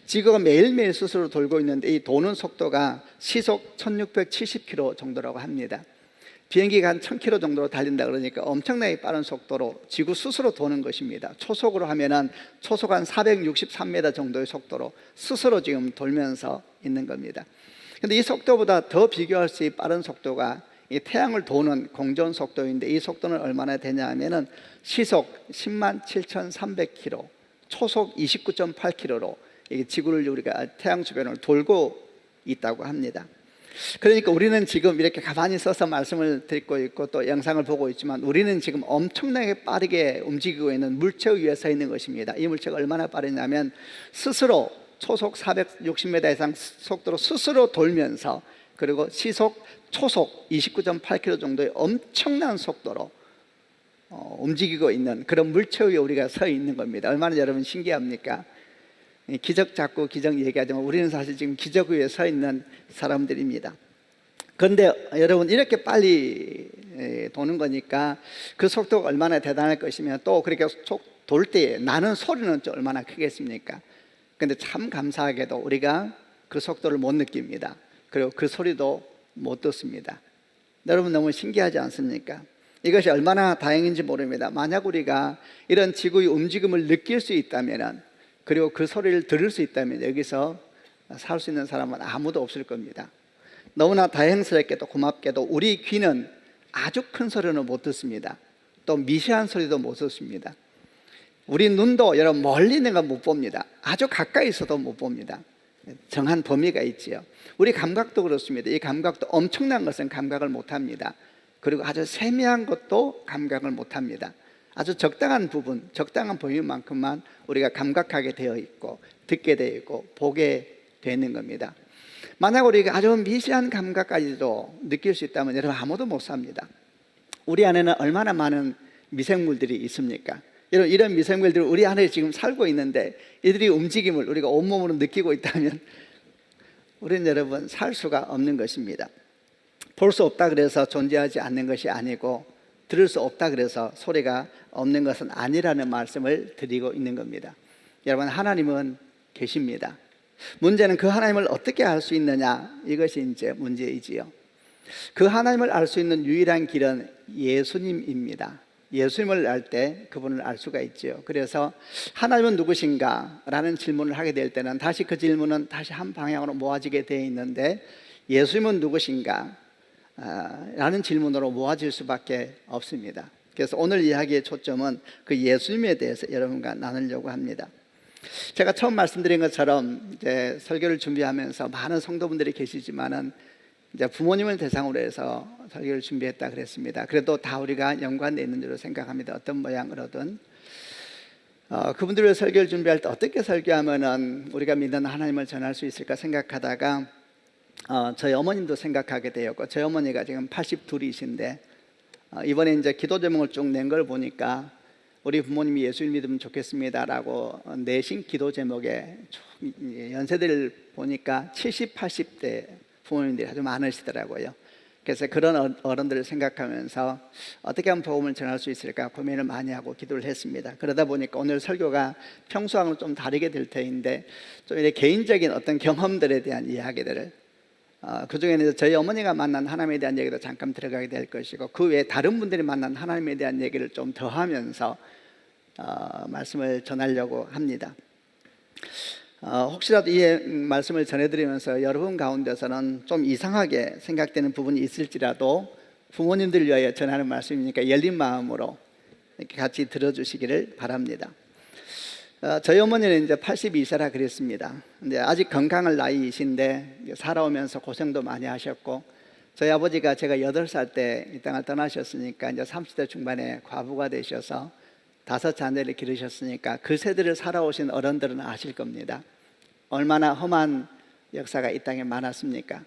지구가 매일매일 스스로 돌고 있는데 이 도는 속도가 시속 1670km 정도라고 합니다. 비행기가 한 1000km 정도로 달린다 그러니까 엄청나게 빠른 속도로 지구 스스로 도는 것입니다. 초속으로 하면은 초속 한 463m 정도의 속도로 스스로 지금 돌면서 있는 겁니다. 근데 이 속도보다 더 비교할 수 있는 빠른 속도가 이 태양을 도는 공전 속도인데, 이 속도는 얼마나 되냐 하면은 시속 107,300km, 초속 29.8km로 지구를 우리가 태양 주변을 돌고 있다고 합니다. 그러니까 우리는 지금 이렇게 가만히 서서 말씀을 듣고 있고 또 영상을 보고 있지만, 우리는 지금 엄청나게 빠르게 움직이고 있는 물체 위에 서 있는 것입니다. 이 물체가 얼마나 빠르냐면 스스로 초속 460m 이상 속도로 스스로 돌면서, 그리고 시속 초속 29.8km 정도의 엄청난 속도로 움직이고 있는 그런 물체 위에 우리가 서 있는 겁니다. 얼마나 여러분 신기합니까? 기적 잡고 기적 얘기하지만 우리는 사실 지금 기적 위에 서 있는 사람들입니다. 그런데 여러분, 이렇게 빨리 도는 거니까 그 속도가 얼마나 대단할 것이며, 또 그렇게 돌 때 나는 소리는 또 얼마나 크겠습니까? 그런데 참 감사하게도 우리가 그 속도를 못 느낍니다. 그리고 그 소리도 못 듣습니다. 여러분, 너무 신기하지 않습니까? 이것이 얼마나 다행인지 모릅니다. 만약 우리가 이런 지구의 움직임을 느낄 수 있다면, 그리고 그 소리를 들을 수 있다면 여기서 살 수 있는 사람은 아무도 없을 겁니다. 너무나 다행스럽게도 고맙게도 우리 귀는 아주 큰 소리는 못 듣습니다. 또 미세한 소리도 못 듣습니다. 우리 눈도 여러분 멀리 있는 건 못 봅니다. 아주 가까이 있어도 못 봅니다. 정한 범위가 있지요. 우리 감각도 그렇습니다. 이 감각도 엄청난 것은 감각을 못 합니다. 그리고 아주 세미한 것도 감각을 못 합니다. 아주 적당한 부분, 적당한 범위만큼만 우리가 감각하게 되어 있고 듣게 되어 있고 보게 되는 겁니다. 만약 우리가 아주 미세한 감각까지도 느낄 수 있다면 여러분 아무도 못 삽니다. 우리 안에는 얼마나 많은 미생물들이 있습니까? 여러분, 이런 미생물들이 우리 안에 지금 살고 있는데 이들이 움직임을 우리가 온몸으로 느끼고 있다면 우리는 여러분 살 수가 없는 것입니다. 볼 수 없다 그래서 존재하지 않는 것이 아니고, 들을 수 없다 그래서 소리가 없는 것은 아니라는 말씀을 드리고 있는 겁니다. 여러분, 하나님은 계십니다. 문제는 그 하나님을 어떻게 알 수 있느냐, 이것이 이제 문제이지요. 그 하나님을 알 수 있는 유일한 길은 예수님입니다. 예수님을 알 때 그분을 알 수가 있지요. 그래서 하나님은 누구신가? 라는 질문을 하게 될 때는 다시 그 질문은 다시 한 방향으로 모아지게 되어 있는데, 예수님은 누구신가? 라는 질문으로 모아질 수밖에 없습니다. 그래서 오늘 이야기의 초점은 그 예수님에 대해서 여러분과 나누려고 합니다. 제가 처음 말씀드린 것처럼 이제 설교를 준비하면서 많은 성도분들이 계시지만은 이제 부모님을 대상으로 해서 설교를 준비했다 그랬습니다. 그래도 다 우리가 연관되어 있는 줄로 생각합니다. 어떤 모양으로든 그분들의 설교를 준비할 때 어떻게 설교하면은 우리가 믿는 하나님을 전할 수 있을까 생각하다가 저희 어머님도 생각하게 되었고, 저희 어머니가 지금 82이신데 이번에 이제 기도 제목을 쭉 낸 걸 보니까 우리 부모님이 예수를 믿으면 좋겠습니다라고 내신 기도 제목에 연세대를 보니까 70, 80대 부모님들이 아주 많으시더라고요. 그래서 그런 어른들을 생각하면서 어떻게 하면 복음을 전할 수 있을까 고민을 많이 하고 기도를 했습니다. 그러다 보니까 오늘 설교가 평소와는 좀 다르게 될 터인데, 좀 이렇게 개인적인 어떤 경험들에 대한 이야기들을 그 중에는 저희 어머니가 만난 하나님에 대한 얘기도 잠깐 들어가게 될 것이고, 그 외에 다른 분들이 만난 하나님에 대한 얘기를 좀 더 하면서 말씀을 전하려고 합니다. 혹시라도 이 말씀을 전해드리면서 여러분 가운데서는 좀 이상하게 생각되는 부분이 있을지라도 부모님들 위하여 전하는 말씀이니까 열린 마음으로 이렇게 같이 들어주시기를 바랍니다. 저희 어머니는 이제 82세라 그랬습니다. 근데 아직 건강할 나이이신데 살아오면서 고생도 많이 하셨고, 저희 아버지가 제가 8살 때 이 땅을 떠나셨으니까 이제 30대 중반에 과부가 되셔서 5 자녀를 기르셨으니까 그 세대를 살아오신 어른들은 아실 겁니다. 얼마나 험한 역사가 이 땅에 많았습니까?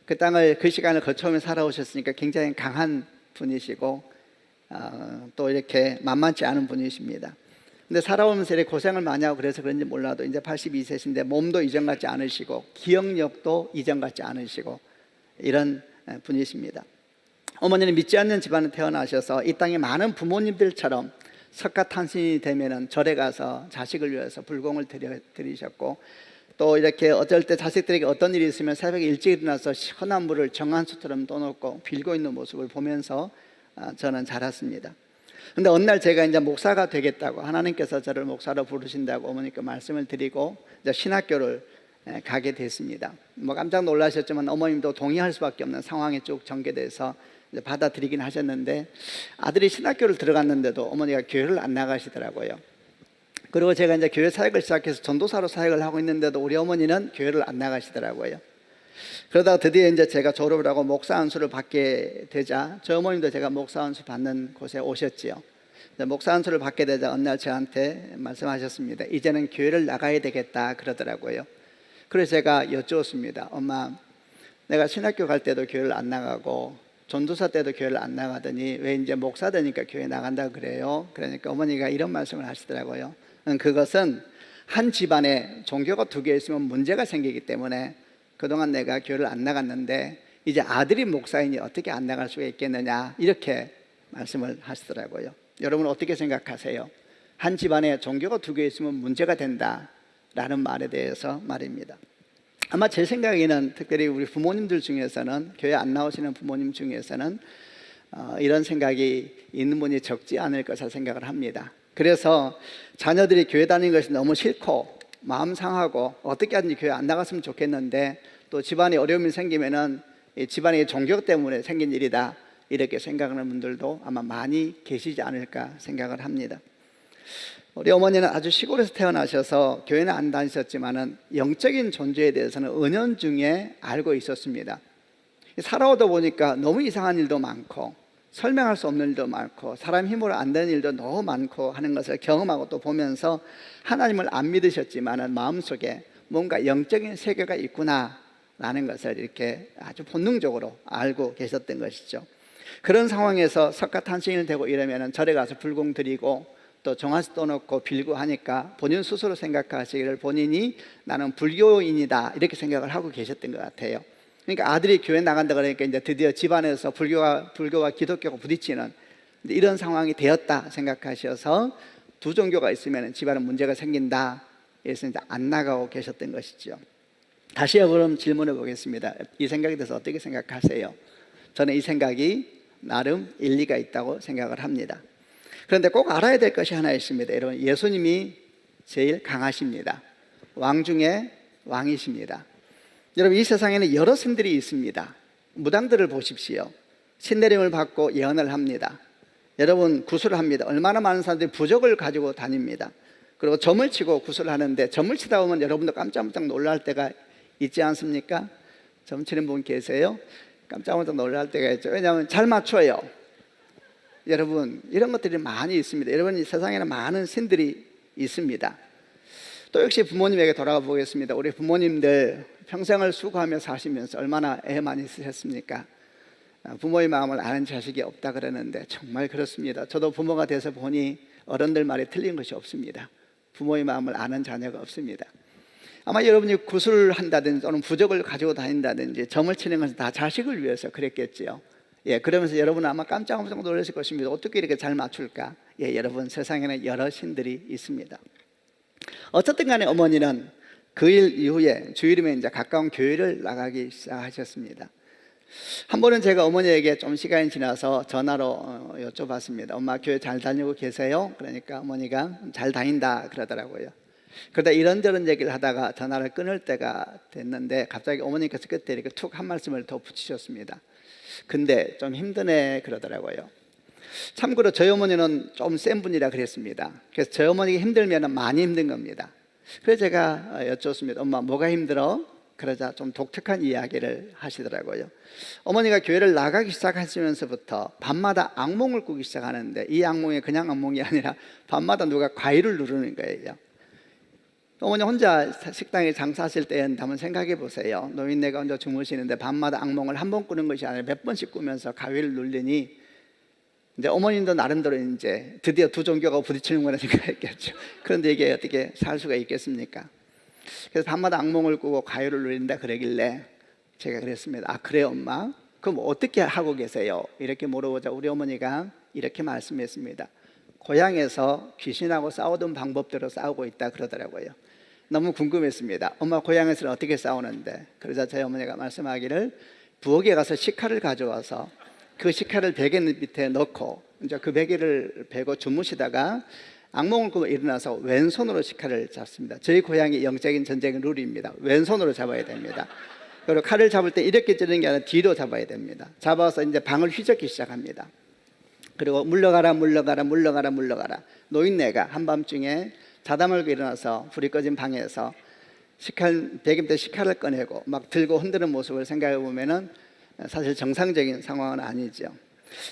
그 땅을 그 시간을 거쳐오며 살아오셨으니까 굉장히 강한 분이시고 또 이렇게 만만치 않은 분이십니다. 근데 살아오면서 이렇게 고생을 많이 하고 그래서 그런지 몰라도 이제 82세신데 몸도 이전 같지 않으시고 기억력도 이전 같지 않으시고 이런 분이십니다. 어머니는 믿지 않는 집안에 태어나셔서 이 땅에 많은 부모님들처럼 석가탄신이 되면은 절에 가서 자식을 위해서 불공을 드리셨고 또 이렇게 어쩔 때 자식들에게 어떤 일이 있으면 새벽에 일찍 일어나서 시원한 물을 정한수처럼 떠놓고 빌고 있는 모습을 보면서 저는 자랐습니다. 근데 어느 날 제가 이제 목사가 되겠다고 하나님께서 저를 목사로 부르신다고 어머니께 말씀을 드리고 이제 신학교를 가게 됐습니다. 뭐 깜짝 놀라셨지만 어머님도 동의할 수밖에 없는 상황에 쭉 전개돼서 이제 받아들이긴 하셨는데 아들이 신학교를 들어갔는데도 어머니가 교회를 안 나가시더라고요. 그리고 제가 이제 교회 사역을 시작해서 전도사로 사역을 하고 있는데도 우리 어머니는 교회를 안 나가시더라고요. 그러다가 드디어 이제 제가 졸업을 하고 목사 안수를 받게 되자 저희 어머님도 제가 목사 안수 받는 곳에 오셨지요. 목사 안수를 받게 되자 어느 날 저한테 말씀하셨습니다. 이제는 교회를 나가야 되겠다 그러더라고요. 그래서 제가 여쭈었습니다. 엄마, 내가 신학교 갈 때도 교회를 안 나가고 전도사 때도 교회를 안 나가더니 왜 이제 목사 되니까 교회 나간다 그래요? 그러니까 어머니가 이런 말씀을 하시더라고요. 그것은 한 집안에 종교가 두 개 있으면 문제가 생기기 때문에 그동안 내가 교회를 안 나갔는데 이제 아들이 목사이니 어떻게 안 나갈 수가 있겠느냐 이렇게 말씀을 하시더라고요. 여러분 어떻게 생각하세요? 한 집안에 종교가 두 개 있으면 문제가 된다라는 말에 대해서 말입니다. 아마 제 생각에는 특별히 우리 부모님들 중에서는 교회 안 나오시는 부모님 중에서는 이런 생각이 있는 분이 적지 않을 것을 생각을 합니다. 그래서 자녀들이 교회 다니는 것이 너무 싫고 마음 상하고 어떻게 하든지 교회 안 나갔으면 좋겠는데 또 집안에 어려움이 생기면은 집안의 종교 때문에 생긴 일이다 이렇게 생각하는 분들도 아마 많이 계시지 않을까 생각을 합니다. 우리 어머니는 아주 시골에서 태어나셔서 교회는 안 다니셨지만은 영적인 존재에 대해서는 은연중에 알고 있었습니다. 살아오다 보니까 너무 이상한 일도 많고 설명할 수 없는 일도 많고 사람 힘으로 안 되는 일도 너무 많고 하는 것을 경험하고 또 보면서 하나님을 안 믿으셨지만은 마음속에 뭔가 영적인 세계가 있구나라는 것을 이렇게 아주 본능적으로 알고 계셨던 것이죠. 그런 상황에서 석가탄신일 되고 이러면은 절에 가서 불공 드리고 또 정화수 떠놓고 빌고 하니까 본인 스스로 생각하시기를 본인이 나는 불교인이다 이렇게 생각을 하고 계셨던 것 같아요. 그러니까 아들이 교회 나간다 그러니까 이제 드디어 집안에서 불교와 기독교가 부딪히는 이런 상황이 되었다 생각하셔서 두 종교가 있으면 집안에 문제가 생긴다. 그래서 이제 안 나가고 계셨던 것이죠. 다시 그럼 질문해 보겠습니다. 이 생각에 대해서 어떻게 생각하세요? 저는 이 생각이 나름 일리가 있다고 생각을 합니다. 그런데 꼭 알아야 될 것이 하나 있습니다. 여러분, 예수님이 제일 강하십니다. 왕 중에 왕이십니다. 여러분, 이 세상에는 여러 신들이 있습니다. 무당들을 보십시오. 신내림을 받고 예언을 합니다. 여러분, 구슬을 합니다. 얼마나 많은 사람들이 부적을 가지고 다닙니다. 그리고 점을 치고 구슬을 하는데 점을 치다 보면 여러분도 깜짝깜짝 놀랄 때가 있지 않습니까? 점 치는 분 계세요? 깜짝깜짝 놀랄 때가 있죠. 왜냐하면 잘 맞춰요. 여러분, 이런 것들이 많이 있습니다. 여러분, 이 세상에는 많은 신들이 있습니다. 또 역시 부모님에게 돌아가 보겠습니다. 우리 부모님들 평생을 수고하며 사시면서 얼마나 애 많이 쓰셨습니까? 부모의 마음을 아는 자식이 없다 그러는데 정말 그렇습니다. 저도 부모가 돼서 보니 어른들 말이 틀린 것이 없습니다. 부모의 마음을 아는 자녀가 없습니다. 아마 여러분이 구슬을 한다든지 또는 부적을 가지고 다닌다든지 점을 치는 것은 다 자식을 위해서 그랬겠지요. 예, 그러면서 여러분은 아마 깜짝 놀라실 것입니다. 어떻게 이렇게 잘 맞출까? 예, 여러분, 세상에는 여러 신들이 있습니다. 어쨌든 간에 어머니는 그 일 이후에 주일이면 이제 가까운 교회를 나가기 시작하셨습니다. 한 번은 제가 어머니에게 좀 시간이 지나서 전화로 여쭤봤습니다. 엄마, 교회 잘 다니고 계세요? 그러니까 어머니가 잘 다닌다 그러더라고요. 그러다 이런저런 얘기를 하다가 전화를 끊을 때가 됐는데 갑자기 어머니께서 그때 이렇게 툭 한 말씀을 더 붙이셨습니다. 근데 좀 힘드네 그러더라고요. 참고로 저희 어머니는 좀 센 분이라 그랬습니다. 그래서 저희 어머니가 힘들면 많이 힘든 겁니다. 그래서 제가 여쭙습니다. 엄마, 뭐가 힘들어? 그러자 좀 독특한 이야기를 하시더라고요. 어머니가 교회를 나가기 시작하시면서부터 밤마다 악몽을 꾸기 시작하는데 이 악몽이 그냥 악몽이 아니라 밤마다 누가 과일을 누르는 거예요. 어머니 혼자 식당에 장사하실 때였는데 한번 생각해 보세요. 노인네가 혼자 주무시는데 밤마다 악몽을 한 번 꾸는 것이 아니라 몇 번씩 꾸면서 가위를 눌리니 이제 어머님도 나름대로 이제 드디어 두 종교가 부딪히는구나 생각했겠죠. 그런데 이게 어떻게 살 수가 있겠습니까? 그래서 밤마다 악몽을 꾸고 가위를 눌린다 그러길래 제가 그랬습니다. 아 그래요 엄마? 그럼 어떻게 하고 계세요? 이렇게 물어보자 우리 어머니가 이렇게 말씀했습니다. 고향에서 귀신하고 싸우던 방법대로 싸우고 있다 그러더라고요. 너무 궁금했습니다. 엄마 고향에서는 어떻게 싸우는데? 그러자 저희 어머니가 말씀하기를 부엌에 가서 식칼을 가져와서 그 식칼을 베개 밑에 넣고 이제 그 베개를 베고 주무시다가 악몽을 꾸고 일어나서 왼손으로 식칼을 잡습니다. 저희 고향의 영적인 전쟁의 룰입니다. 왼손으로 잡아야 됩니다. 그리고 칼을 잡을 때 이렇게 찌르는 게 아니라 뒤로 잡아야 됩니다. 잡아서 이제 방을 휘젓기 시작합니다. 그리고 물러가라 물러가라 물러가라 물러가라. 노인네가 한밤중에 자다 말고 일어나서 불이 꺼진 방에서 베개 밑에 식칼을 꺼내고 막 들고 흔드는 모습을 생각해 보면은 사실 정상적인 상황은 아니죠.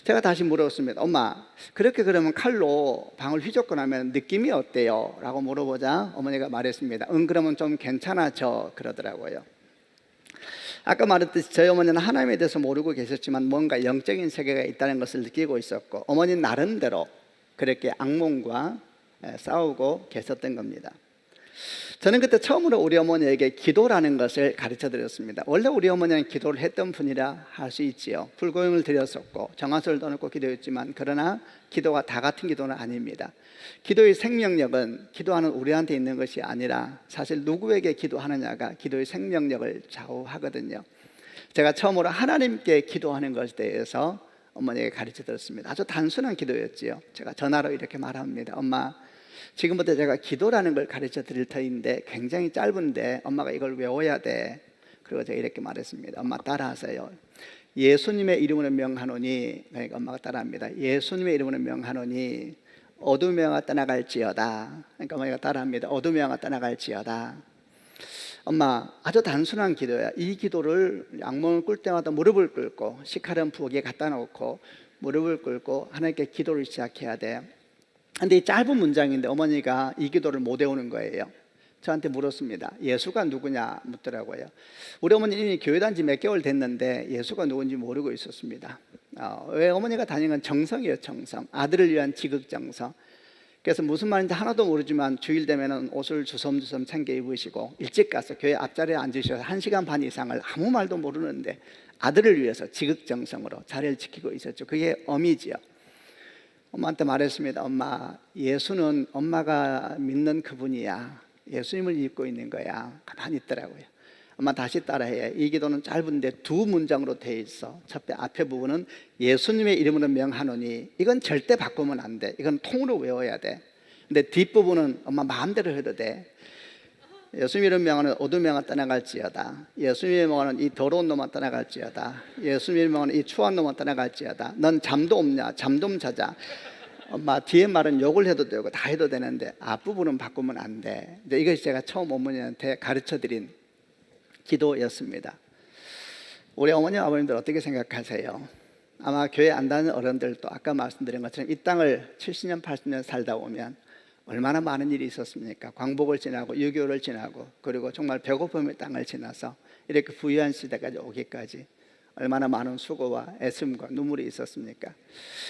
제가 다시 물었습니다. 엄마 그렇게 그러면 칼로 방을 휘젓고 나면 느낌이 어때요? 라고 물어보자 어머니가 말했습니다. 그러면 좀 괜찮아져 그러더라고요. 아까 말했듯이 저희 어머니는 하나님에 대해서 모르고 계셨지만 뭔가 영적인 세계가 있다는 것을 느끼고 있었고 어머니는 나름대로 그렇게 악몽과 싸우고 계셨던 겁니다. 저는 그때 처음으로 우리 어머니에게 기도라는 것을 가르쳐 드렸습니다. 원래 우리 어머니는 기도를 했던 분이라 할 수 있지요. 불고용을 드렸었고 정화수를 떠놓고 기도했지만 그러나 기도가 다 같은 기도는 아닙니다. 기도의 생명력은 기도하는 우리한테 있는 것이 아니라 사실 누구에게 기도하느냐가 기도의 생명력을 좌우하거든요. 제가 처음으로 하나님께 기도하는 것에 대해서 어머니에게 가르쳐 드렸습니다. 아주 단순한 기도였지요. 제가 전화로 이렇게 말합니다. 엄마 지금부터 제가 기도라는 걸 가르쳐 드릴 터인데 굉장히 짧은데 엄마가 이걸 외워야 돼. 그리고 제가 이렇게 말했습니다. 엄마 따라하세요. 예수님의 이름으로 명하노니, 그러니까 엄마가 따라합니다. 예수님의 이름으로 명하노니 어둠의 영아 떠나갈지어다. 그러니까 어머니가 따라합니다. 어둠의 영아 떠나갈지어다. 엄마 아주 단순한 기도야. 이 기도를 악몽을 꿀 때마다 무릎을 꿇고 식칼은 부엌에 갖다 놓고 무릎을 꿇고 하나님께 기도를 시작해야 돼. 근데 이 짧은 문장인데 어머니가 이 기도를 못 외우는 거예요. 저한테 물었습니다. 예수가 누구냐 묻더라고요. 우리 어머니 이미 교회 다닌 지 몇 개월 됐는데 예수가 누군지 모르고 있었습니다. 왜 어머니가 다니는 건 정성이에요. 정성. 아들을 위한 지극정성. 그래서 무슨 말인지 하나도 모르지만 주일 되면 옷을 주섬주섬 챙겨 입으시고 일찍 가서 교회 앞자리에 앉으셔서 1시간 반 이상을 아무 말도 모르는데 아들을 위해서 지극정성으로 자리를 지키고 있었죠. 그게 어미지요. 엄마한테 말했습니다. 엄마 예수는 엄마가 믿는 그분이야. 예수님을 믿고 있는 거야. 가만히 있더라고요. 엄마 다시 따라해. 이 기도는 짧은데 두 문장으로 돼 있어. 첫 앞에 부분은 예수님의 이름으로 명하노니 이건 절대 바꾸면 안 돼. 이건 통으로 외워야 돼. 근데 뒷부분은 엄마 마음대로 해도 돼. 예수님의 이름 명하는 어둠의 영아 떠나갈지어다. 예수님의 명하는 이 더러운 놈아 떠나갈지어다. 예수님의 명하는 이 추한 놈아 떠나갈지어다. 넌 잠도 없냐? 잠 좀 자자. 엄마 뒤에 말은 욕을 해도 되고 다 해도 되는데 앞부분은 바꾸면 안 돼. 근데 이것이 제가 처음 어머니한테 가르쳐드린 기도였습니다. 우리 어머니 아버님들 어떻게 생각하세요? 아마 교회 안 다니는 어른들도 아까 말씀드린 것처럼 이 땅을 70년 80년 살다 오면 얼마나 많은 일이 있었습니까? 광복을 지나고 6.25를 지나고 그리고 정말 배고픔의 땅을 지나서 이렇게 부유한 시대까지 오기까지 얼마나 많은 수고와 애씀과 눈물이 있었습니까?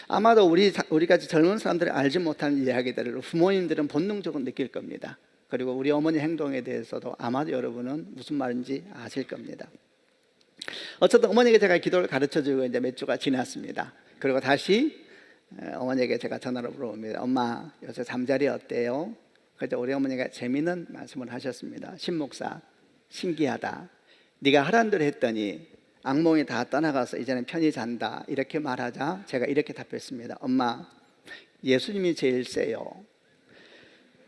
아마도 우리같이 젊은 사람들이 알지 못하는 이야기들을 부모님들은 본능적으로 느낄 겁니다. 그리고 우리 어머니 행동에 대해서도 아마도 여러분은 무슨 말인지 아실 겁니다. 어쨌든 어머니에게 제가 기도를 가르쳐주고 이제 몇 주가 지났습니다. 그리고 다시 어머니에게 제가 전화로 물어봅니다. 엄마 요새 잠자리 어때요? 그래서 우리 어머니가 재미있는 말씀을 하셨습니다. 신목사 신기하다. 네가 하란 대로 했더니 악몽이 다 떠나가서 이제는 편히 잔다. 이렇게 말하자 제가 이렇게 답했습니다. 엄마 예수님이 제일 세요.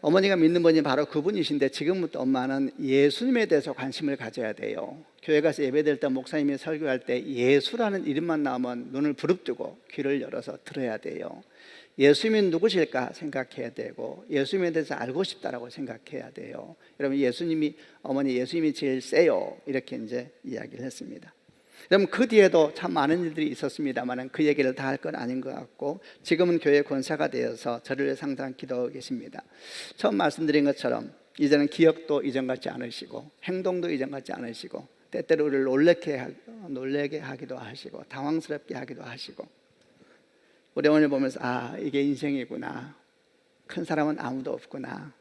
어머니가 믿는 분이 바로 그분이신데 지금부터 엄마는 예수님에 대해서 관심을 가져야 돼요. 교회 가서 예배드릴 때 목사님이 설교할 때 예수라는 이름만 나오면 눈을 부릅뜨고 귀를 열어서 들어야 돼요. 예수님이 누구실까 생각해야 되고 예수님에 대해서 알고 싶다라고 생각해야 돼요. 여러분 어머니 예수님이 제일 세요. 이렇게 이제 이야기를 했습니다. 여러분 그 뒤에도 참 많은 일들이 있었습니다만 그 얘기를 다 할 건 아닌 것 같고 지금은 교회 권사가 되어서 저를 위해 항상 기도하고 계십니다. 처음 말씀드린 것처럼 이제는 기억도 이전 같지 않으시고 행동도 이전 같지 않으시고 때때로 우리를 놀래게 하기도 하시고 당황스럽게 하기도 하시고 우리 어머니 보면서 아 이게 인생이구나, 큰 사람은 아무도 없구나,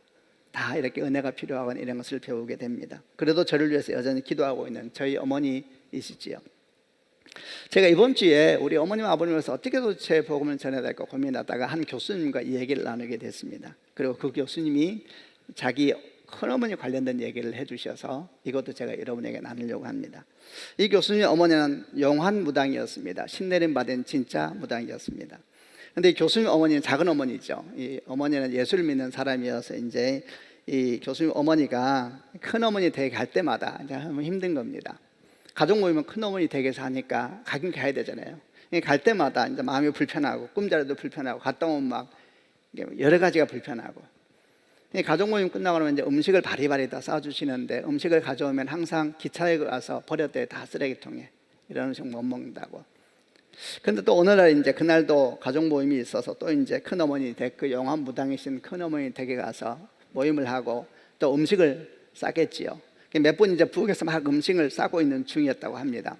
다 이렇게 은혜가 필요하거나 이런 것을 배우게 됩니다. 그래도 저를 위해서 여전히 기도하고 있는 저희 어머니이시지요. 제가 이번 주에 우리 어머님 아버님에서 어떻게 도대체 복음을 전해야 될까 고민하다가 한 교수님과 이 얘기를 나누게 됐습니다. 그리고 그 교수님이 자기 큰어머니 관련된 얘기를 해주셔서 이것도 제가 여러분에게 나누려고 합니다. 이 교수님 어머니는 용한 무당이었습니다. 신내림 받은 진짜 무당이었습니다. 근데 이 교수님 어머니는 작은 어머니죠. 이 어머니는 예수를 믿는 사람이어서 이제 이 교수님 어머니가 큰 어머니 댁에 갈 때마다 이제 너무 힘든 겁니다. 가족 모이면 큰 어머니 댁에서 하니까 가긴 가야 되잖아요. 갈 때마다 이제 마음이 불편하고 꿈자리도 불편하고 갔다 오면 막 여러 가지가 불편하고. 가족 모임 끝나고 나면 이제 음식을 바리바리 다 싸주시는데 음식을 가져오면 항상 기차에 가서 버렸대 다 쓰레기통에, 이런 음식 못 먹는다고. 근데 또 어느 날 이제 그날도 가족 모임이 있어서 또 이제 큰 어머니 댁, 그 용한 무당이신 큰 어머니 댁에 가서 모임을 하고 또 음식을 싸겠지요. 몇 분 이제 부엌에서 막 음식을 싸고 있는 중이었다고 합니다.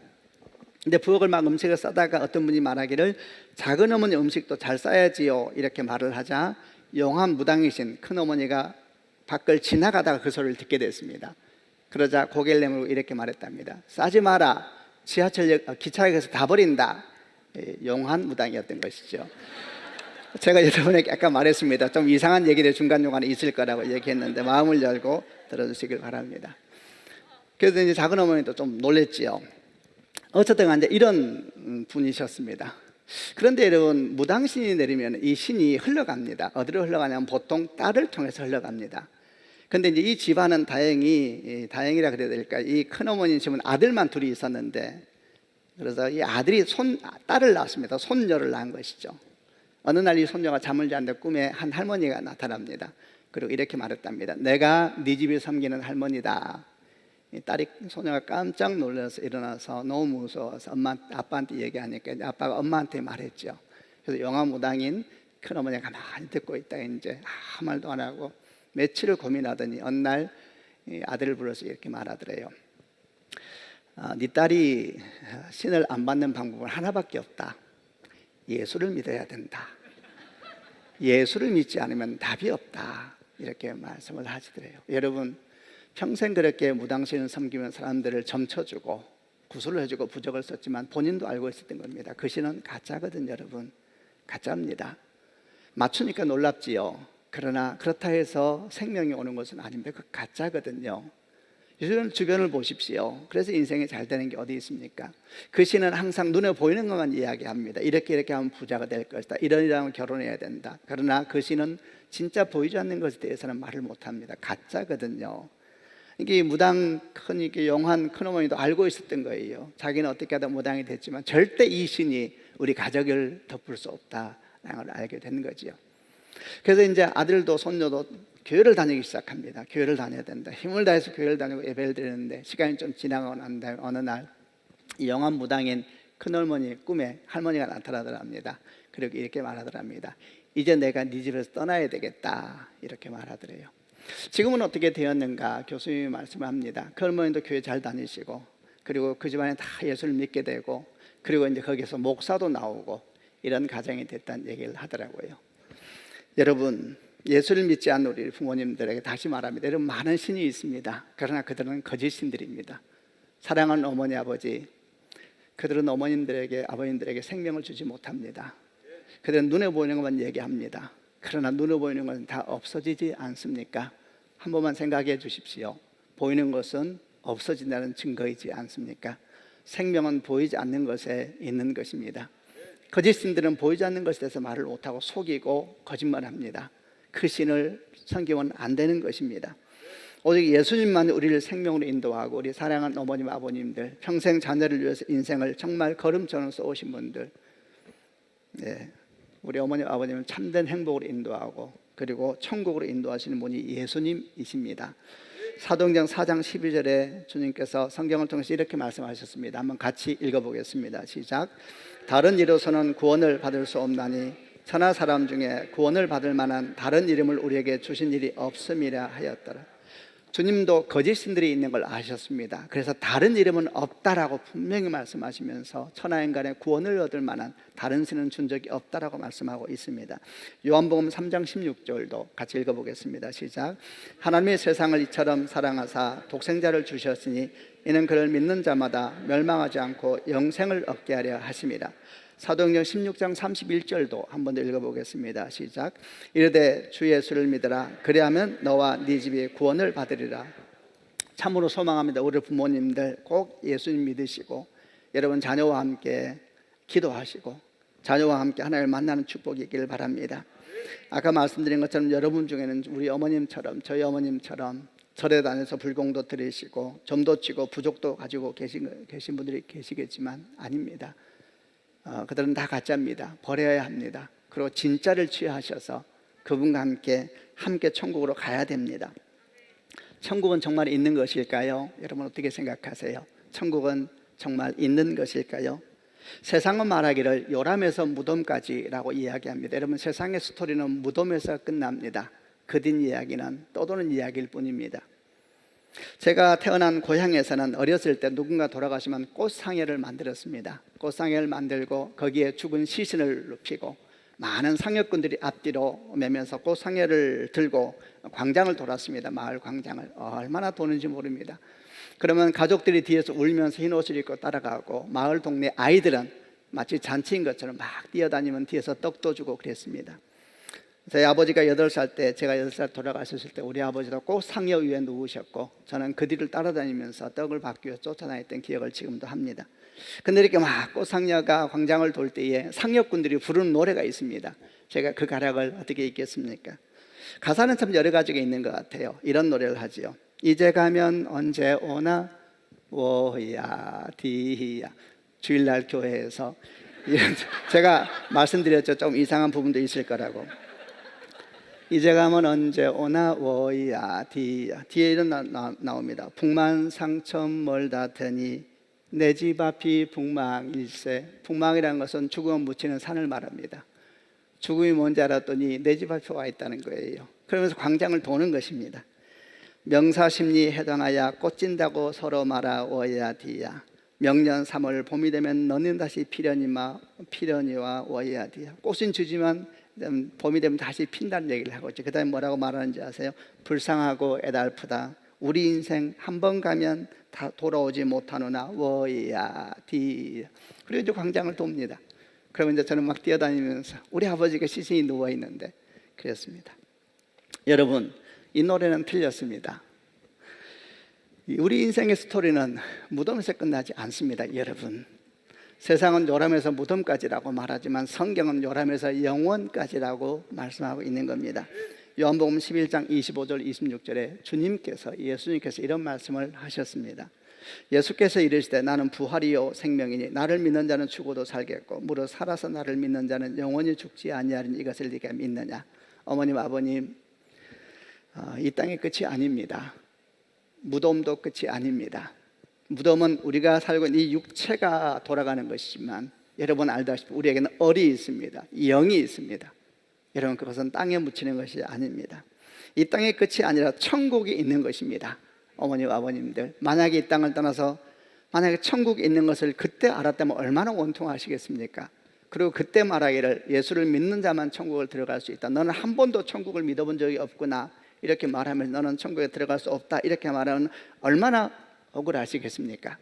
근데 부엌을 막 음식을 싸다가 어떤 분이 말하기를 작은 어머니 음식도 잘 싸야지요 이렇게 말을 하자 용한 무당이신 큰 어머니가 밖을 지나가다가 그 소리를 듣게 됐습니다. 그러자 고개를 내밀고 이렇게 말했답니다. 싸지 마라, 기차역에서 다 버린다. 용한 무당이었던 것이죠. 제가 여러분에게 아까 말했습니다. 좀 이상한 얘기들 중간중간에 있을 거라고 얘기했는데 마음을 열고 들어주시길 바랍니다. 그래서 이제 작은 어머니도 좀 놀랬지요. 어쨌든 간에 이런 분이셨습니다. 그런데 여러분, 무당신이 내리면 이 신이 흘러갑니다. 어디로 흘러가냐면 보통 딸을 통해서 흘러갑니다. 근데 이제 이 집안은 다행이라 그래야 될까, 이 큰어머니 집은 아들만 둘이 있었는데, 그래서 이 아들이 딸을 낳았습니다. 손녀를 낳은 것이죠. 어느 날 이 손녀가 잠을 자는데 꿈에 한 할머니가 나타납니다. 그리고 이렇게 말했답니다. 내가 네 집에 섬기는 할머니다. 이 소녀가 깜짝 놀라서 일어나서 너무 무서워서 아빠한테 얘기하니까 아빠가 엄마한테 말했죠. 그래서 용화무당인 큰어머니가 가만히 듣고 있다가 이제 아무 말도 안 하고 며칠을 고민하더니 어느 날 아들을 불러서 이렇게 말하더래요. 네 딸이 신을 안 받는 방법은 하나밖에 없다. 예수를 믿어야 된다. 예수를 믿지 않으면 답이 없다. 이렇게 말씀을 하시더래요. 여러분, 평생 그렇게 무당신을 섬기면 사람들을 점쳐주고 구슬을 해주고 부적을 썼지만 본인도 알고 있었던 겁니다. 그 신은 가짜거든요. 여러분, 가짜입니다. 맞추니까 놀랍지요. 그러나 그렇다 해서 생명이 오는 것은 아닙니다. 그 가짜거든요. 요즘 주변을 보십시오. 그래서 인생이 잘 되는 게 어디 있습니까? 그 신은 항상 눈에 보이는 것만 이야기합니다. 이렇게 하면 부자가 될 것이다. 이러면 결혼해야 된다. 그러나 그 신은 진짜 보이지 않는 것에 대해서는 말을 못합니다. 가짜거든요. 이게 무당 이게 용한 큰어머니도 알고 있었던 거예요. 자기는 어떻게 하다 무당이 됐지만 절대 이 신이 우리 가족을 덮을 수 없다라는 걸 알게 된 거죠. 그래서 이제 아들도 손녀도 교회를 다니기 시작합니다. 교회를 다녀야 된다. 힘을 다해서 교회를 다니고 예배를 드리는데 시간이 좀 지나가고 난 다음에 어느 날 이 용한 무당인 큰어머니 꿈에 할머니가 나타나더랍니다. 그리고 이렇게 말하더랍니다. 이제 내가 네 집에서 떠나야 되겠다. 이렇게 말하더래요. 지금은 어떻게 되었는가? 교수님이 말씀을 합니다. 그 어머니도 교회 잘 다니시고 그리고 그 집안에 다 예수를 믿게 되고 그리고 이제 거기서 목사도 나오고 이런 가정이 됐다는 얘기를 하더라고요. 여러분, 예수를 믿지 않는 우리 부모님들에게 다시 말합니다. 여러분, 많은 신이 있습니다. 그러나 그들은 거짓 신들입니다. 사랑하는 어머니 아버지, 그들은 어머님들에게 아버님들에게 생명을 주지 못합니다. 그들은 눈에 보이는 것만 얘기합니다. 그러나 눈에 보이는 것은 다 없어지지 않습니까? 한 번만 생각해 주십시오. 보이는 것은 없어진다는 증거이지 않습니까? 생명은 보이지 않는 것에 있는 것입니다. 거짓신들은 보이지 않는 것에 대해서 말을 못하고 속이고 거짓말합니다. 그 신을 섬기면 안 되는 것입니다. 오직 예수님만 우리를 생명으로 인도하고 우리 사랑하는 어머님 아버님들, 평생 자녀를 위해서 인생을 정말 걸음처럼 써오신 분들, 네, 우리 어머님 아버님은 참된 행복으로 인도하고 그리고 천국으로 인도하시는 분이 예수님이십니다. 사도행전 4장 12절에 주님께서 성경을 통해서 이렇게 말씀하셨습니다. 한번 같이 읽어보겠습니다. 시작. 다른 이로서는 구원을 받을 수 없나니 천하 사람 중에 구원을 받을 만한 다른 이름을 우리에게 주신 일이 없음이라 하였더라. 주님도 거짓신들이 있는 걸 아셨습니다. 그래서 다른 이름은 없다라고 분명히 말씀하시면서 천하인간의 구원을 얻을 만한 다른 신은 준 적이 없다라고 말씀하고 있습니다. 요한복음 3장 16절도 같이 읽어보겠습니다. 시작. 하나님이 세상을 이처럼 사랑하사 독생자를 주셨으니 이는 그를 믿는 자마다 멸망하지 않고 영생을 얻게 하려 하심이라. 사도행전 16장 31절도 한 번 더 읽어보겠습니다. 시작. 이르되 주 예수를 믿으라. 그리하면 너와 네 집이 구원을 받으리라. 참으로 소망합니다. 우리 부모님들 꼭 예수님 믿으시고 여러분 자녀와 함께 기도하시고 자녀와 함께 하나님을 만나는 축복이 있기를 바랍니다. 아까 말씀드린 것처럼 여러분 중에는 우리 어머님처럼 저희 어머님처럼 절에 다녀서 불공도 드리시고 점도 치고 부족도 가지고 계신 분들이 계시겠지만 아닙니다. 그들은 다 가짜입니다. 버려야 합니다. 그리고 진짜를 취하셔서 그분과 함께 천국으로 가야 됩니다. 천국은 정말 있는 것일까요? 여러분 어떻게 생각하세요? 천국은 정말 있는 것일까요? 세상은 말하기를 요람에서 무덤까지라고 이야기합니다. 여러분 세상의 스토리는 무덤에서 끝납니다. 그 뒷 이야기는 떠도는 이야기일 뿐입니다. 제가 태어난 고향에서는 어렸을 때 누군가 돌아가시면 꽃상회를 만들었습니다. 꽃상회를 만들고 거기에 죽은 시신을 눕히고 많은 상여꾼들이 앞뒤로 매면서 꽃상회를 들고 광장을 돌았습니다. 마을 광장을. 얼마나 도는지 모릅니다. 그러면 가족들이 뒤에서 울면서 흰 옷을 입고 따라가고 마을 동네 아이들은 마치 잔치인 것처럼 막 뛰어다니면 뒤에서 떡도 주고 그랬습니다. 저희 아버지가 8살 때, 제가 8살 돌아가셨을 때 우리 아버지도 꼭 상여 위에 누우셨고 저는 그 뒤를 따라다니면서 떡을 받기 위해 쫓아다녔던 기억을 지금도 합니다. 근데 이렇게 막 꽃상여가 광장을 돌 때에 상여꾼들이 부르는 노래가 있습니다. 제가 그 가락을 어떻게 읽겠습니까? 가사는 참 여러 가지가 있는 것 같아요. 이런 노래를 하지요. 이제 가면 언제 오나 워야 디야. 주일날 교회에서 제가 말씀드렸죠. 좀 이상한 부분도 있을 거라고. 이제 가면 언제 오나 워야 디야. 뒤에 이런 나옵니다. 북만상천 멀다 더니 내 집 앞이 북망일세. 북망이라는 것은 죽음을 묻히는 산을 말합니다. 죽음이 뭔지 알았더니 내 집 앞에 와 있다는 거예요. 그러면서 광장을 도는 것입니다. 명사심리 해당하여 꽃진다고 서로 말하워야 디야. 명년 3월 봄이 되면 너는 다시 피려니와 워야 디야. 꽃은 주지만 봄이 되면 다시 핀다는 얘기를 하고 있죠. 그 다음에 뭐라고 말하는지 아세요? 불쌍하고 애달프다. 우리 인생 한 번 가면 다 돌아오지 못하노나 워야 디. 그리고 이제 광장을 돕니다. 그러면 이제 저는 막 뛰어다니면서 우리 아버지가 시신이 누워 있는데 그랬습니다. 여러분 이 노래는 틀렸습니다. 우리 인생의 스토리는 무덤에서 끝나지 않습니다. 여러분 세상은 요람에서 무덤까지라고 말하지만 성경은 요람에서 영원까지라고 말씀하고 있는 겁니다. 요한복음 11장 25절 26절에 예수님께서 이런 말씀을 하셨습니다. 예수께서 이르시되 나는 부활이요 생명이니 나를 믿는 자는 죽어도 살겠고 무릇 살아서 나를 믿는 자는 영원히 죽지 아니하리니 이것을 네가 믿느냐. 어머님 아버님 이 땅의 끝이 아닙니다. 무덤도 끝이 아닙니다. 무덤은 우리가 살고 있는 이 육체가 돌아가는 것이지만 여러분 알다시피 우리에게는 얼이 있습니다. 영이 있습니다. 여러분 그것은 땅에 묻히는 것이 아닙니다. 이 땅의 끝이 아니라 천국이 있는 것입니다. 어머님 아버님들 만약에 이 땅을 떠나서 만약에 천국이 있는 것을 그때 알았다면 얼마나 원통하시겠습니까? 그리고 그때 말하기를 예수를 믿는 자만 천국을 들어갈 수 있다. 너는 한 번도 천국을 믿어본 적이 없구나 이렇게 말하면 너는 천국에 들어갈 수 없다 이렇게 말하면 얼마나 억울하시겠습니까?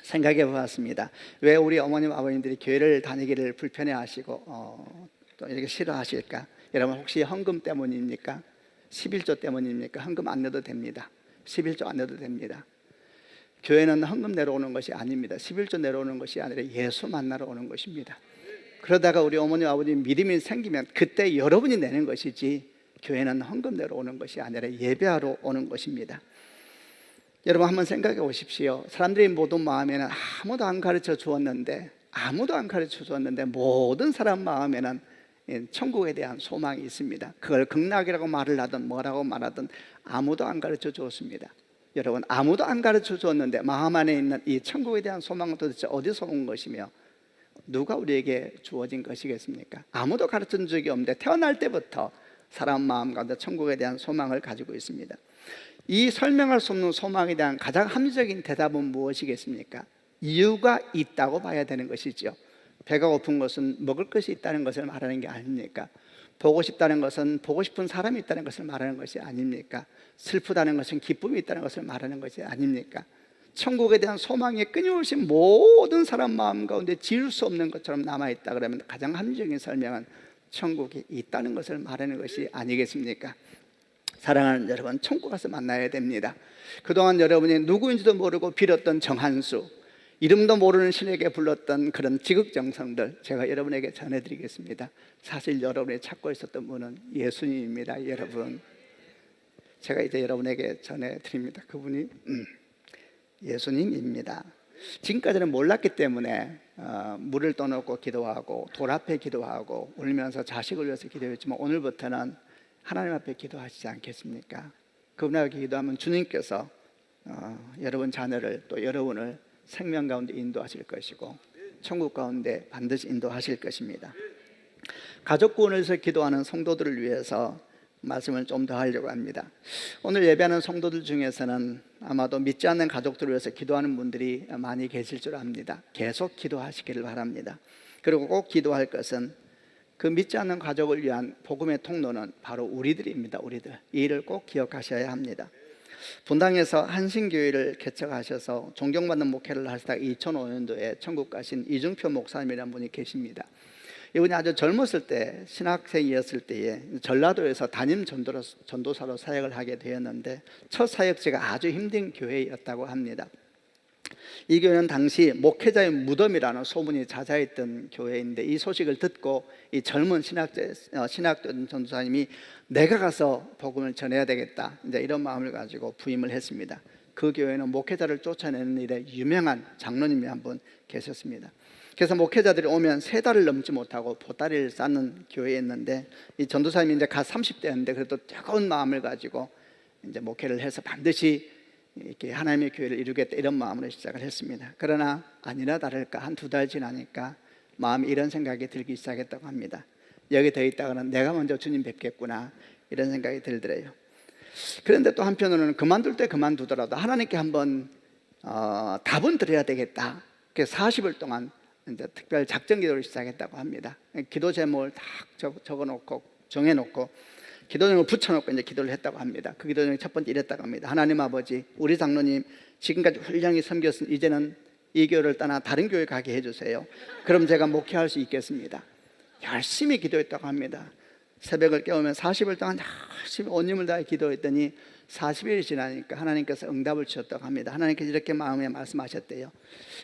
생각해 보았습니다. 왜 우리 어머님 아버님들이 교회를 다니기를 불편해하시고 또 이렇게 싫어하실까? 여러분 혹시 헌금 때문입니까? 11조 때문입니까? 헌금 안 내도 됩니다. 11조 안 내도 됩니다. 교회는 헌금 내려오는 것이 아닙니다. 11조 내려오는 것이 아니라 예수 만나러 오는 것입니다. 그러다가 우리 어머니 아버님 믿음이 생기면 그때 여러분이 내는 것이지 교회는 헌금 내려오는 것이 아니라 예배하러 오는 것입니다. 여러분 한번 생각해 보십시오. 사람들이 모든 마음에는 아무도 안 가르쳐 주었는데 모든 사람 마음에는 천국에 대한 소망이 있습니다. 그걸 극락이라고 말을 하든 뭐라고 말하든 아무도 안 가르쳐 주었습니다. 여러분 아무도 안 가르쳐 주었는데 마음 안에 있는 이 천국에 대한 소망은 도대체 어디서 온 것이며 누가 우리에게 주어진 것이겠습니까? 아무도 가르쳐 준 적이 없는데 태어날 때부터 사람 마음 가운데 천국에 대한 소망을 가지고 있습니다. 이 설명할 수 없는 소망에 대한 가장 합리적인 대답은 무엇이겠습니까? 이유가 있다고 봐야 되는 것이지요. 배가 고픈 것은 먹을 것이 있다는 것을 말하는 게 아닙니까? 보고 싶다는 것은 보고 싶은 사람이 있다는 것을 말하는 것이 아닙니까? 슬프다는 것은 기쁨이 있다는 것을 말하는 것이 아닙니까? 천국에 대한 소망이 끊임없이 모든 사람 마음 가운데 지울 수 없는 것처럼 남아있다 그러면 가장 합리적인 설명은 천국이 있다는 것을 말하는 것이 아니겠습니까? 사랑하는 여러분, 천국 가서 만나야 됩니다. 그동안 여러분이 누구인지도 모르고 빌었던 정한수, 이름도 모르는 신에게 불렀던 그런 지극정성들 제가 여러분에게 전해드리겠습니다. 사실 여러분이 찾고 있었던 분은 예수님입니다. 여러분, 제가 이제 여러분에게 전해드립니다. 그분이 예수님입니다. 지금까지는 몰랐기 때문에 물을 떠놓고 기도하고 돌 앞에 기도하고 울면서 자식을 위해서 기도했지만 오늘부터는 하나님 앞에 기도하시지 않겠습니까? 그분 앞에 기도하면 주님께서 여러분 자녀를 또 여러분을 생명 가운데 인도하실 것이고 천국 가운데 반드시 인도하실 것입니다. 가족 구원을 위해서 기도하는 성도들을 위해서 말씀을 좀 더 하려고 합니다. 오늘 예배하는 성도들 중에서는 아마도 믿지 않는 가족들을 위해서 기도하는 분들이 많이 계실 줄 압니다. 계속 기도하시기를 바랍니다. 그리고 꼭 기도할 것은 그 믿지 않는 가족을 위한 복음의 통로는 바로 우리들입니다. 우리들. 이 일을 꼭 기억하셔야 합니다. 분당에서 한신교회를 개척하셔서 존경받는 목회를 하시다가 2005년도에 천국 가신 이중표 목사님이라는 분이 계십니다. 이분이 아주 젊었을 때 신학생이었을 때에 전라도에서 담임 전도사로 사역을 하게 되었는데 첫 사역지가 아주 힘든 교회였다고 합니다. 이 교회는 당시 목회자의 무덤이라는 소문이 자자했던 교회인데 이 소식을 듣고 이 젊은 신학된 전도사님이 내가 가서 복음을 전해야 되겠다 이제 이런 마음을 가지고 부임을 했습니다. 그 교회는 목회자를 쫓아내는 일에 유명한 장로님이 한 분 계셨습니다. 그래서 목회자들이 오면 3달을 넘지 못하고 보따리를 쌓는 교회였는데 이 전도사님이 이제 갓 30대였는데 그래도 뜨거운 마음을 가지고 이제 목회를 해서 반드시 이렇게 하나님의 교회를 이루겠다 이런 마음으로 시작을 했습니다. 그러나 아니나 다를까 한 2달 지나니까 마음에 이런 생각이 들기 시작했다고 합니다. 여기 더 있다가는 내가 먼저 주님 뵙겠구나 이런 생각이 들더래요. 그런데 또 한편으로는 그만둘 때 그만두더라도 하나님께 한번 답은 드려야 되겠다. 그래서 40일 동안 이제 특별 작전 기도를 시작했다고 합니다. 기도 제목을 딱 적어놓고 정해놓고 기도 제목을 붙여놓고 이제 기도를 했다고 합니다. 그 기도 제목이 첫 번째 이랬다고 합니다. 하나님 아버지, 우리 장로님 지금까지 훌륭히 섬겼으니 이제는 이 교회를 떠나 다른 교회 가게 해주세요. 그럼 제가 목회할 수 있겠습니다. 열심히 기도했다고 합니다. 새벽을 깨우면 40일 동안 열심히 온 힘을 다해 기도했더니 40일이 지나니까 하나님께서 응답을 주셨다고 합니다. 하나님께서 이렇게 마음에 말씀하셨대요.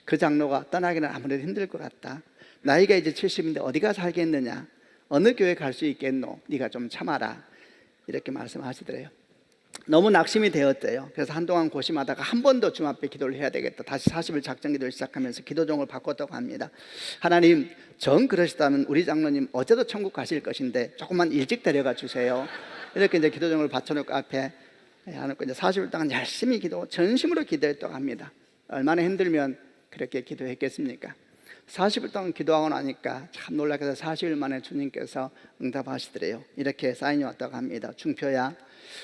그 장로가 떠나기는 아무래도 힘들 것 같다. 나이가 이제 70인데 어디 가서 살겠느냐. 어느 교회 갈 수 있겠노. 네가 좀 참아라. 이렇게 말씀하시더래요. 너무 낙심이 되었대요. 그래서 한동안 고심하다가 한 번 더 주님 앞에 기도를 해야 되겠다. 다시 40일 작전 기도를 시작하면서 기도 종을 바꿨다고 합니다. 하나님, 정 그러시다면 우리 장로님 어제도 천국 가실 것인데 조금만 일찍 데려가 주세요. 이렇게 이제 기도 종을 받쳐놓고 앞에 하놓고 이제 40일 동안 열심히 전심으로 기도했다고 합니다. 얼마나 힘들면 그렇게 기도했겠습니까? 40일 동안 기도하고 나니까 참 놀랍게도 40일 만에 주님께서 응답하시더래요. 이렇게 사인이 왔다고 합니다. 중표야,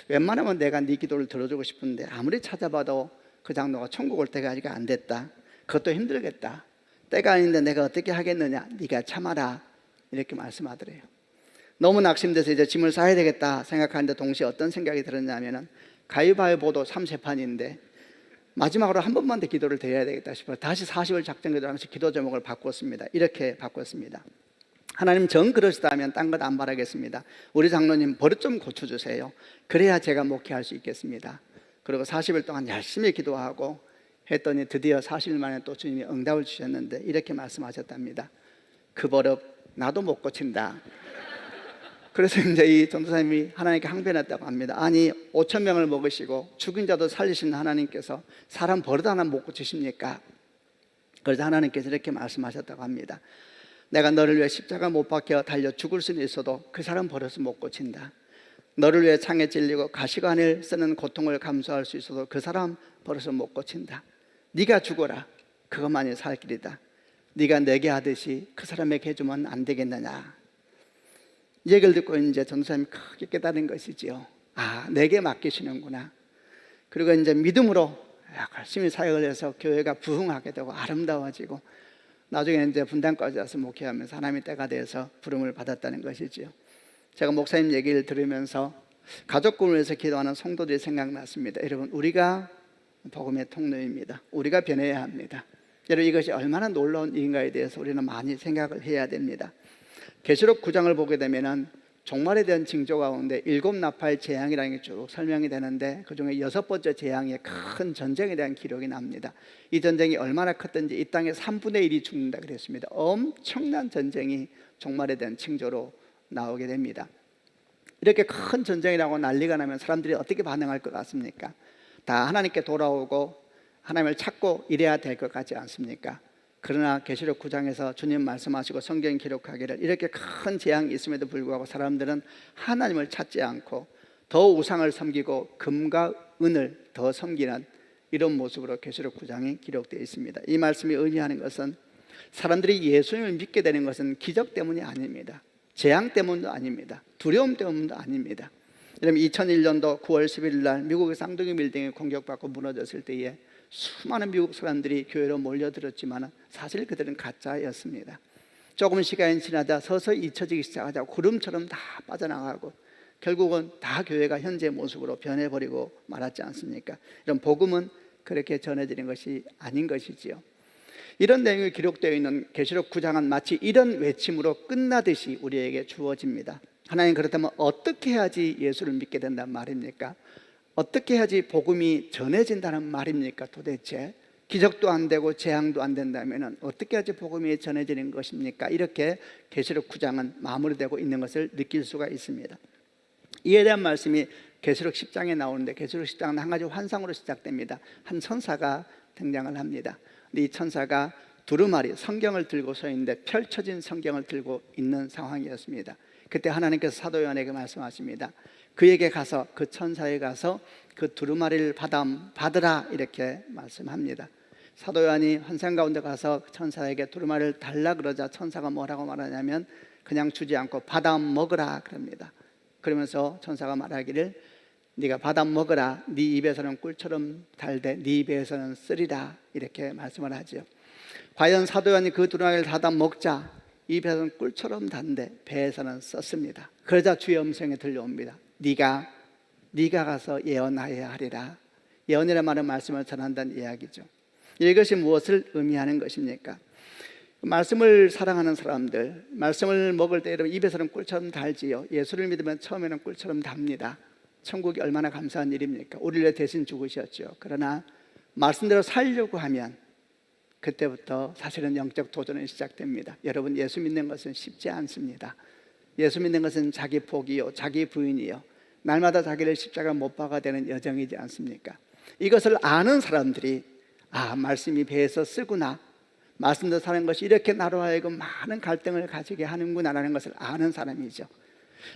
웬만하면 내가 네 기도를 들어주고 싶은데 아무리 찾아봐도 그 장로가 천국 올 때가 아직 안 됐다. 그것도 힘들겠다. 때가 아닌데 내가 어떻게 하겠느냐. 네가 참아라. 이렇게 말씀하더래요. 너무 낙심돼서 이제 짐을 싸야 되겠다 생각하는데 동시에 어떤 생각이 들었냐면은 가위바위보도 3세판인데 마지막으로 한 번만 더 기도를 드려야 되겠다 싶어서 다시 40일 작전 기도하면서 기도 제목을 바꿨습니다. 이렇게 바꿨습니다. 하나님 정 그러시다면 딴 것 안 바라겠습니다. 우리 장로님 버릇 좀 고쳐주세요. 그래야 제가 목회할 수 있겠습니다. 그리고 40일 동안 열심히 기도하고 했더니 드디어 40일 만에 또 주님이 응답을 주셨는데 이렇게 말씀하셨답니다. 그 버릇 나도 못 고친다. 그래서 이제 이 전도사님이 하나님께 항변했다고 합니다. 아니 5,000명을 먹으시고 죽은 자도 살리시는 하나님께서 사람 버릇 하나 못 고치십니까? 그래서 하나님께서 이렇게 말씀하셨다고 합니다. 내가 너를 위해 십자가 못 박혀 달려 죽을 수는 있어도 그 사람 버릇을 못 고친다. 너를 위해 창에 찔리고 가시관을 쓰는 고통을 감수할 수 있어도 그 사람 버릇을 못 고친다. 네가 죽어라. 그것만이 살 길이다. 네가 내게 하듯이 그 사람에게 해주면 안 되겠느냐. 이 얘기를 듣고 이제 전도사님이 크게 깨달은 것이지요. 아, 내게 맡기시는구나. 그리고 이제 믿음으로 열심히 사역을 해서 교회가 부흥하게 되고 아름다워지고 나중에 이제 분당까지 와서 목회하면서 하나님의 때가 돼서 부름을 받았다는 것이지요. 제가 목사님 얘기를 들으면서 가족군을 위해서 기도하는 성도들이 생각났습니다. 여러분, 우리가 복음의 통로입니다. 우리가 변해야 합니다. 여러분, 이것이 얼마나 놀라운 일인가에 대해서 우리는 많이 생각을 해야 됩니다. 계시록 9장을 보게 되면은 종말에 대한 징조 가운데 7 나팔 재앙이라는 게 쭉 설명이 되는데 그중에 6번째 재앙의 큰 전쟁에 대한 기록이 납니다. 이 전쟁이 얼마나 컸든지 이 땅의 3분의 1이 죽는다 그랬습니다. 엄청난 전쟁이 종말에 대한 징조로 나오게 됩니다. 이렇게 큰 전쟁이라고 난리가 나면 사람들이 어떻게 반응할 것 같습니까? 다 하나님께 돌아오고 하나님을 찾고 이래야 될 것 같지 않습니까? 그러나 계시록 9장에서 주님 말씀하시고 성경이 기록하기를 이렇게 큰 재앙이 있음에도 불구하고 사람들은 하나님을 찾지 않고 더 우상을 섬기고 금과 은을 더 섬기는 이런 모습으로 계시록 9장이 기록되어 있습니다. 이 말씀이 의미하는 것은 사람들이 예수님을 믿게 되는 것은 기적 때문이 아닙니다. 재앙 때문도 아닙니다. 두려움 때문도 아닙니다. 여러분, 2001년도 9월 11일 날 미국의 쌍둥이 빌딩이 공격받고 무너졌을 때에 수많은 미국 사람들이 교회로 몰려들었지만 사실 그들은 가짜였습니다. 조금 시간이 지나자 서서히 잊혀지기 시작하자 구름처럼 다 빠져나가고 결국은 다 교회가 현재의 모습으로 변해버리고 말았지 않습니까? 이런 복음은 그렇게 전해지는 것이 아닌 것이지요. 이런 내용이 기록되어 있는 계시록 9장은 마치 이런 외침으로 끝나듯이 우리에게 주어집니다. 하나님, 그렇다면 어떻게 해야지 예수를 믿게 된단 말입니까? 어떻게 해야지 복음이 전해진다는 말입니까? 도대체 기적도 안 되고 재앙도 안 된다면 어떻게 해야지 복음이 전해지는 것입니까? 이렇게 계시록 9장은 마무리되고 있는 것을 느낄 수가 있습니다. 이에 대한 말씀이 계시록 10장에 나오는데 계시록 10장은 한 가지 환상으로 시작됩니다. 한 천사가 등장을 합니다. 이 천사가 두루마리 성경을 들고 서 있는데 펼쳐진 성경을 들고 있는 상황이었습니다. 그때 하나님께서 사도 요한에게 말씀하십니다. 그에게 가서, 그 천사에 가서 그 두루마리를 받으라 이렇게 말씀합니다. 사도 요한이 환상 가운데 가서 천사에게 두루마리를 달라 그러자 천사가 뭐라고 말하냐면 그냥 주지 않고 받아 먹으라 그럽니다. 그러면서 천사가 말하기를 네가 받아 먹으라, 네 입에서는 꿀처럼 달되 네 입에서는 쓰리라 이렇게 말씀을 하죠. 과연 사도 요한이 그 두루마리를 받아 먹자 입에서는 꿀처럼 단데 배에서는 썼습니다. 그러자 주의 음성이 들려옵니다. 네가 가서 예언하여야 하리라. 예언이라는 말은 말씀을 전한다는 이야기죠. 이것이 무엇을 의미하는 것입니까? 말씀을 사랑하는 사람들, 말씀을 먹을 때 여러분 입에서는 꿀처럼 달지요. 예수를 믿으면 처음에는 꿀처럼 답니다. 천국이 얼마나 감사한 일입니까? 우리를 대신 죽으셨죠. 그러나 말씀대로 살려고 하면 그때부터 사실은 영적 도전이 시작됩니다. 여러분, 예수 믿는 것은 쉽지 않습니다. 예수 믿는 것은 자기 포기요, 자기 부인이요, 날마다 자기를 십자가 못 박아야 되는 여정이지 않습니까? 이것을 아는 사람들이 말씀이 배에서 쓰구나, 말씀대로 사는 것이 이렇게 나로 하여금 많은 갈등을 가지게 하는구나라는 것을 아는 사람이죠.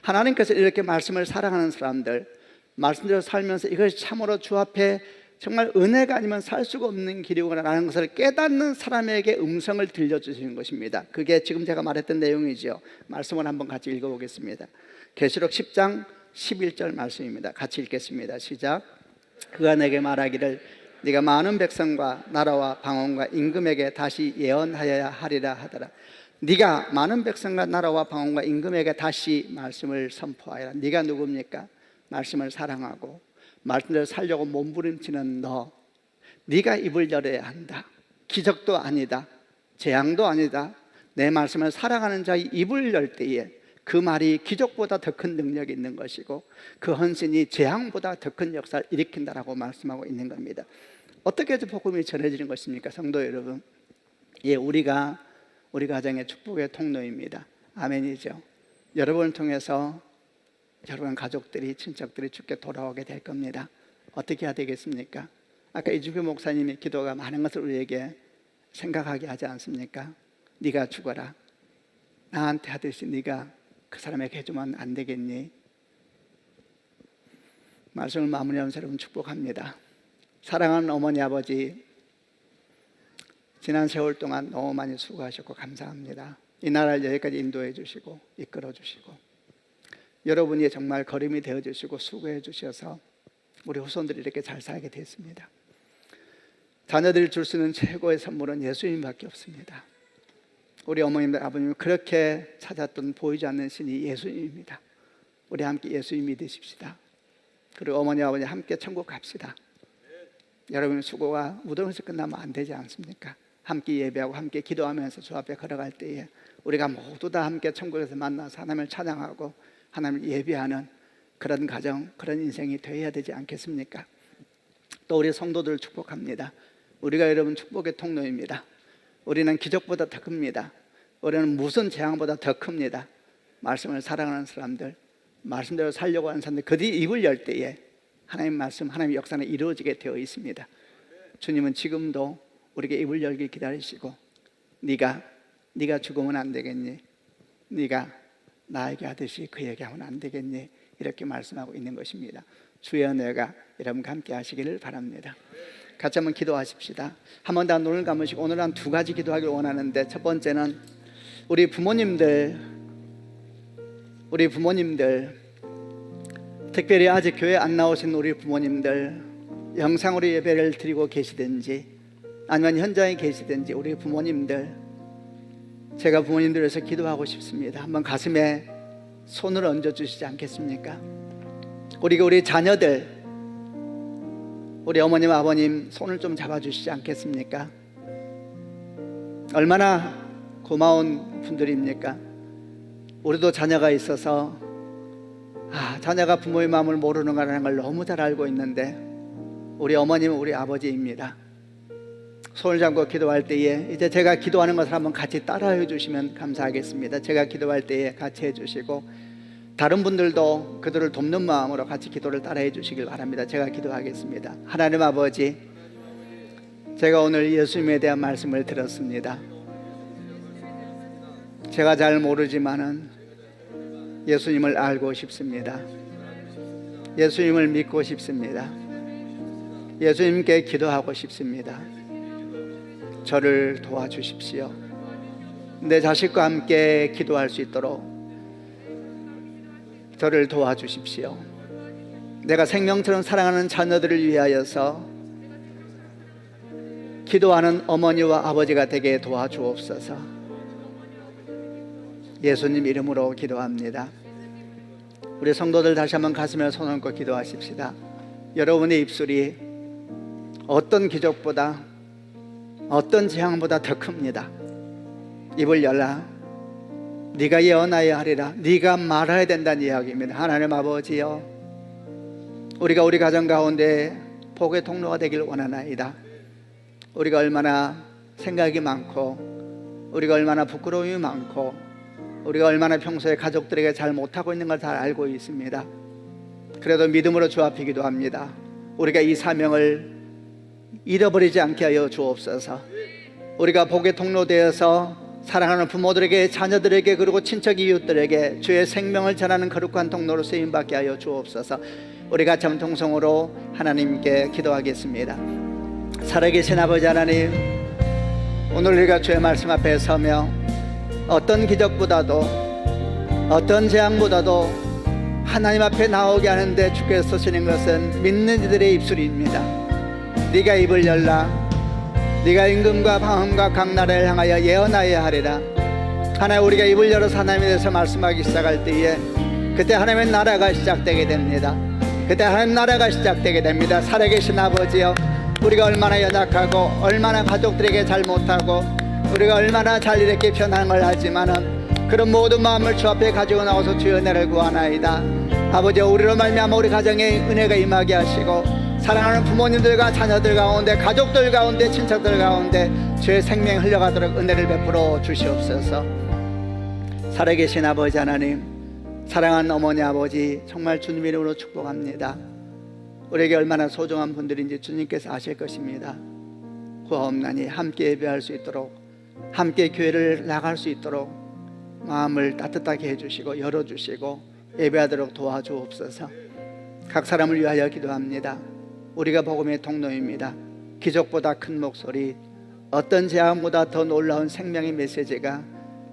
하나님께서 이렇게 말씀을 사랑하는 사람들, 말씀대로 살면서 이것이 참으로 주 앞에 정말 은혜가 아니면 살 수가 없는 길이구나라는 것을 깨닫는 사람에게 음성을 들려주시는 것입니다. 그게 지금 제가 말했던 내용이죠. 말씀을 한번 같이 읽어보겠습니다. 계시록 10장 11절 말씀입니다. 같이 읽겠습니다. 시작. 그가 내게 말하기를 네가 많은 백성과 나라와 방언과 임금에게 다시 예언하여야 하리라 하더라. 네가 많은 백성과 나라와 방언과 임금에게 다시 말씀을 선포하여라. 네가 누굽니까? 말씀을 사랑하고 말씀대로 살려고 몸부림치는 너, 네가 입을 열어야 한다. 기적도 아니다, 재앙도 아니다. 내 말씀을 사랑하는 자의 입을 열 때에 그 말이 기적보다 더 큰 능력이 있는 것이고 그 헌신이 재앙보다 더 큰 역사를 일으킨다라고 말씀하고 있는 겁니다. 어떻게 해서 복음이 전해지는 것입니까? 성도 여러분, 우리가 우리 가정의 축복의 통로입니다. 아멘이죠. 여러분을 통해서 여러분 가족들이, 친척들이 주께 돌아오게 될 겁니다. 어떻게 해야 되겠습니까? 아까 이주표 목사님의 기도가 많은 것을 우리에게 생각하게 하지 않습니까? 네가 죽어라, 나한테 하듯이 네가 그 사람에게 해주면 안 되겠니? 말씀을 마무리하면서 여러분 축복합니다. 사랑하는 어머니 아버지, 지난 세월 동안 너무 많이 수고하셨고 감사합니다. 이 나라를 여기까지 인도해 주시고 이끌어 주시고 여러분이 정말 거림이 되어 주시고 수고해 주셔서 우리 후손들이 이렇게 잘 살게 됐습니다. 자녀들이 줄 수 있는 최고의 선물은 예수님밖에 없습니다. 우리 어머님들, 아버님 그렇게 찾았던 보이지 않는 신이 예수님입니다. 우리 함께 예수님 믿으십시다. 그리고 어머니 아버지 함께 천국 갑시다. 여러분의 수고가 무덤에서 끝나면 안 되지 않습니까? 함께 예배하고 함께 기도하면서 주 앞에 걸어갈 때에 우리가 모두 다 함께 천국에서 만나서 하나님을 찬양하고 하나님을 예배하는 그런 가정, 그런 인생이 되어야 되지 않겠습니까? 또 우리 성도들을 축복합니다. 우리가 여러분 축복의 통로입니다. 우리는 기적보다 더 큽니다. 우리는 무슨 재앙보다 더 큽니다. 말씀을 사랑하는 사람들, 말씀대로 살려고 하는 사람들, 그들이 입을 열 때에 하나님 말씀, 하나님 역사는 이루어지게 되어 있습니다. 주님은 지금도 우리에게 입을 열기 기다리시고 네가 죽으면 안 되겠니? 네가 나에게 하듯이 그에게 하면 안 되겠니? 이렇게 말씀하고 있는 것입니다. 주의 은혜가 여러분과 함께 하시기를 바랍니다. 같이 한번 기도하십시다. 한 번 더 눈을 감으시고 오늘 한 두 가지 기도하길 원하는데, 첫 번째는 우리 부모님들, 특별히 아직 교회 안 나오신 우리 부모님들, 영상으로 예배를 드리고 계시든지 아니면 현장에 계시든지 우리 부모님들, 제가 부모님들 위해서 기도하고 싶습니다. 한번 가슴에 손을 얹어주시지 않겠습니까? 우리 자녀들, 우리 어머님 아버님 손을 좀 잡아주시지 않겠습니까? 얼마나 고마운 분들입니까? 우리도 자녀가 있어서 자녀가 부모의 마음을 모르는 거라는 걸 너무 잘 알고 있는데, 우리 어머님은 우리 아버지입니다. 손을 잡고 기도할 때에 이제 제가 기도하는 것을 한번 같이 따라해 주시면 감사하겠습니다. 제가 기도할 때에 같이 해주시고 다른 분들도 그들을 돕는 마음으로 같이 기도를 따라해 주시길 바랍니다. 제가 기도하겠습니다. 하나님 아버지, 제가 오늘 예수님에 대한 말씀을 들었습니다. 제가 잘 모르지만은 예수님을 알고 싶습니다. 예수님을 믿고 싶습니다. 예수님께 기도하고 싶습니다. 저를 도와주십시오. 내 자식과 함께 기도할 수 있도록 저를 도와주십시오. 내가 생명처럼 사랑하는 자녀들을 위하여서 기도하는 어머니와 아버지가 되게 도와주옵소서. 예수님 이름으로 기도합니다. 우리 성도들 다시 한번 가슴에 손 얹고 기도하십시다. 여러분의 입술이 어떤 기적보다, 어떤 재앙보다 더 큽니다. 입을 열라. 네가 예언하여야 하리라. 네가 말해야 된다는 이야기입니다. 하나님 아버지여, 우리가 우리 가정 가운데 복의 통로가 되길 원하나이다. 우리가 얼마나 생각이 많고, 우리가 얼마나 부끄러움이 많고, 우리가 얼마나 평소에 가족들에게 잘 못하고 있는 걸 잘 알고 있습니다. 그래도 믿음으로 주 앞에 기도합니다. 우리가 이 사명을 잃어버리지 않게 하여 주옵소서. 우리가 복의 통로 되어서 사랑하는 부모들에게, 자녀들에게, 그리고 친척 이웃들에게 주의 생명을 전하는 거룩한 통로로 쓰임받게 하여 주옵소서. 우리 같이 한번 통성으로 하나님께 기도하겠습니다. 살아계신 아버지 하나님, 오늘 우리가 주의 말씀 앞에 서며 어떤 기적보다도, 어떤 재앙보다도 하나님 앞에 나오게 하는데 주께서 쓰시는 것은 믿는 이들의 입술입니다. 네가 입을 열라. 네가 임금과 방언과 각 나라를 향하여 예언하여야 하리라. 하나님, 우리가 입을 열어서 하나님에 대해서 말씀하기 시작할 때에 그때 하나님의 나라가 시작되게 됩니다. 그때 하나님 나라가 시작되게 됩니다. 살아계신 아버지여, 우리가 얼마나 연약하고 얼마나 가족들에게 잘 못하고 우리가 얼마나 잘 이렇게 편한 걸 하지만은 그런 모든 마음을 주 앞에 가지고 나와서 주의 은혜를 구하나이다. 아버지, 우리로 말미암아 우리 가정에 은혜가 임하게 하시고 사랑하는 부모님들과 자녀들 가운데, 가족들 가운데, 친척들 가운데 주의 생명이 흘러가도록 은혜를 베풀어 주시옵소서. 살아계신 아버지 하나님, 사랑하는 어머니 아버지, 정말 주님 이름으로 축복합니다. 우리에게 얼마나 소중한 분들인지 주님께서 아실 것입니다. 구하옵나니 함께 예배할 수 있도록, 함께 교회를 나갈 수 있도록 마음을 따뜻하게 해주시고 열어주시고 예배하도록 도와주옵소서. 각 사람을 위하여 기도합니다. 우리가 복음의 통로입니다. 기적보다 큰 목소리, 어떤 재앙보다 더 놀라운 생명의 메시지가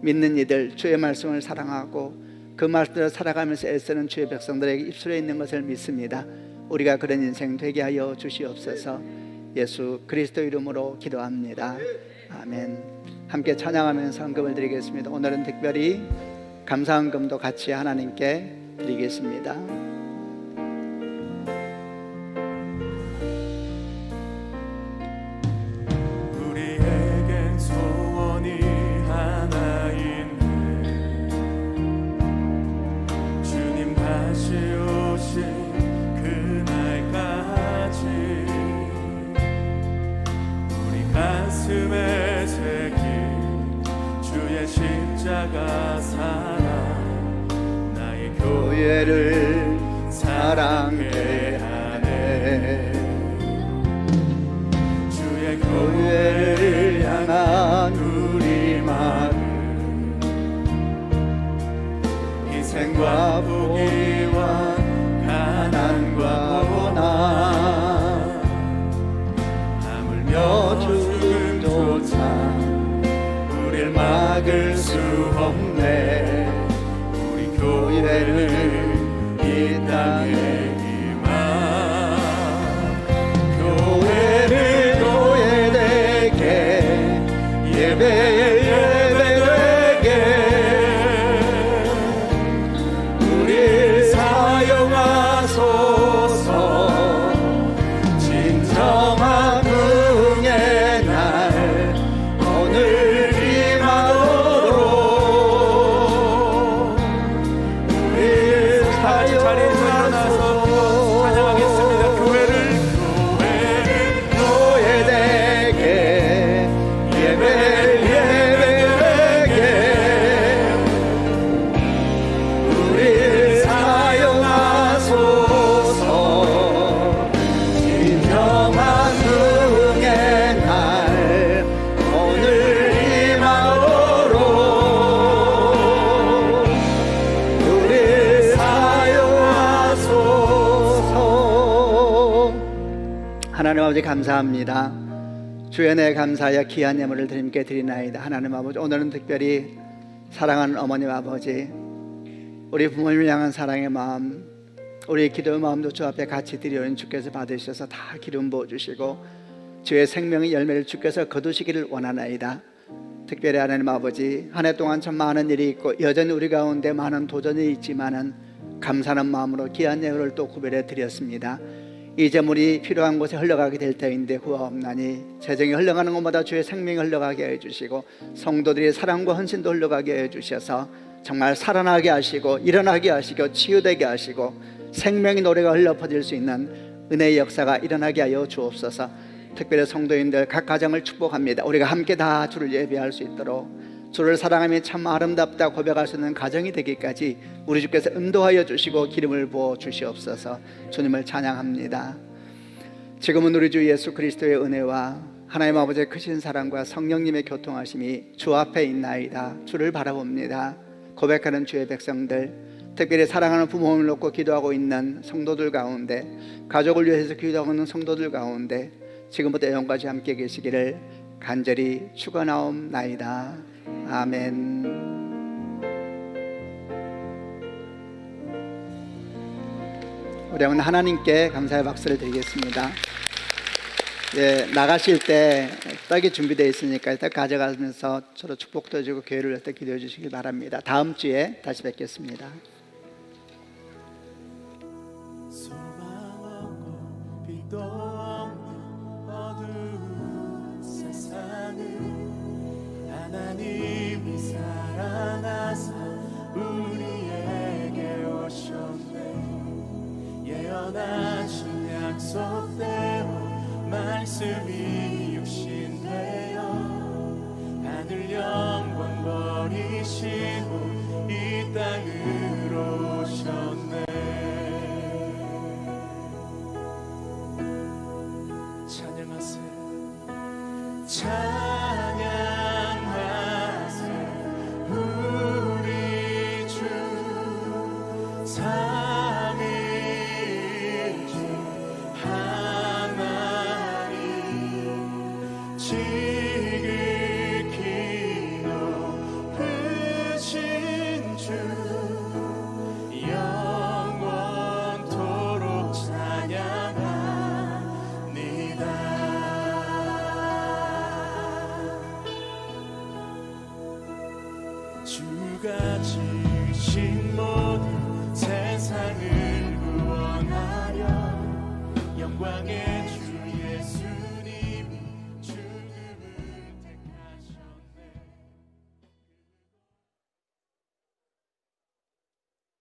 믿는 이들, 주의 말씀을 사랑하고 그 말씀대로 살아가면서 애쓰는 주의 백성들에게 입술에 있는 것을 믿습니다. 우리가 그런 인생 되게 하여 주시옵소서. 예수 그리스도 이름으로 기도합니다. 아멘. 함께 찬양하면서 헌금을 드리겠습니다. 오늘은 특별히 감사 헌금도 같이 하나님께 드리겠습니다. 우리에겐 소원이 하나 있네. 주님 다시 오신 그날까지 우리 가슴에 새긴 주의 십자가 사랑 나의 교회를 사랑해 하네. 주의 교회를 향한 우리 마음 희생과 포기와 가난과 고난 하물며 죽음조차 우릴 막을 수 없네. 우리 교회를 이 땅에 임한 교회를 교회되게 예배되게 우릴 사용하소서. 진정한 부흥의 날 오늘 임하도록 우릴 사용하소서. 찬양하겠습니다. 교회를 교회되게 예배되게 우릴 사용하소서. 진정한 부흥의 날 오늘 임하도록 우릴 사용하소서. 하나님 아버지 감사합니다. 주의 은혜에 감사하여 귀한 예물을 주님께 드리나이다. 하나님 아버지, 오늘은 특별히 사랑하는 어머님 아버지, 우리 부모님을 향한 사랑의 마음, 우리 기도의 마음도 주 앞에 같이 드리오니 주께서 받으셔서 다 기름 부어주시고 주의 생명의 열매를 주께서 거두시기를 원하나이다. 특별히 하나님 아버지, 한 해 동안 참 많은 일이 있고 여전히 우리 가운데 많은 도전이 있지만은 감사하는 마음으로 귀한 예물을 또 구별해 드렸습니다. 이 재물이 필요한 곳에 흘러가게 될 때인데 후하옵나니 재정이 흘러가는 것보다 주의 생명이 흘러가게 해주시고 성도들의 사랑과 헌신도 흘러가게 해주셔서 정말 살아나게 하시고 일어나게 하시고 치유되게 하시고 생명의 노래가 흘러 퍼질 수 있는 은혜의 역사가 일어나게 하여 주옵소서. 특별히 성도인들 각 가정을 축복합니다. 우리가 함께 다 주를 예배할 수 있도록 주를 사랑하며 참 아름답다 고백할 수 있는 가정이 되기까지 우리 주께서 인도하여 주시고 기름을 부어 주시옵소서. 주님을 찬양합니다. 지금은 우리 주 예수 그리스도의 은혜와 하나님 아버지의 크신 사랑과 성령님의 교통하심이 주 앞에 있나이다. 주를 바라봅니다. 고백하는 주의 백성들, 특별히 사랑하는 부모님을 놓고 기도하고 있는 성도들 가운데, 가족을 위해서 기도하고 있는 성도들 가운데 지금부터 영원까지 함께 계시기를 간절히 축원하옵나이다. 아멘. 우리 한번 하나님께 감사의 박수를 드리겠습니다. 예, 나가실 때 떡이 준비되어 있으니까 떡 가져가면서 서로 축복도 해주고 교회를 위해서 기도해 주시기 바랍니다. 다음 주에 다시 뵙겠습니다. 소망 없고 빛도 없는 어두운 세상을 하나님이 살아나사 우리에게 오셨네. 예언하신 약속대로 말씀이 육신되어 하늘 영광 버리시고 이 땅으로 주가 지으신 모든 세상을 구원하려 영광의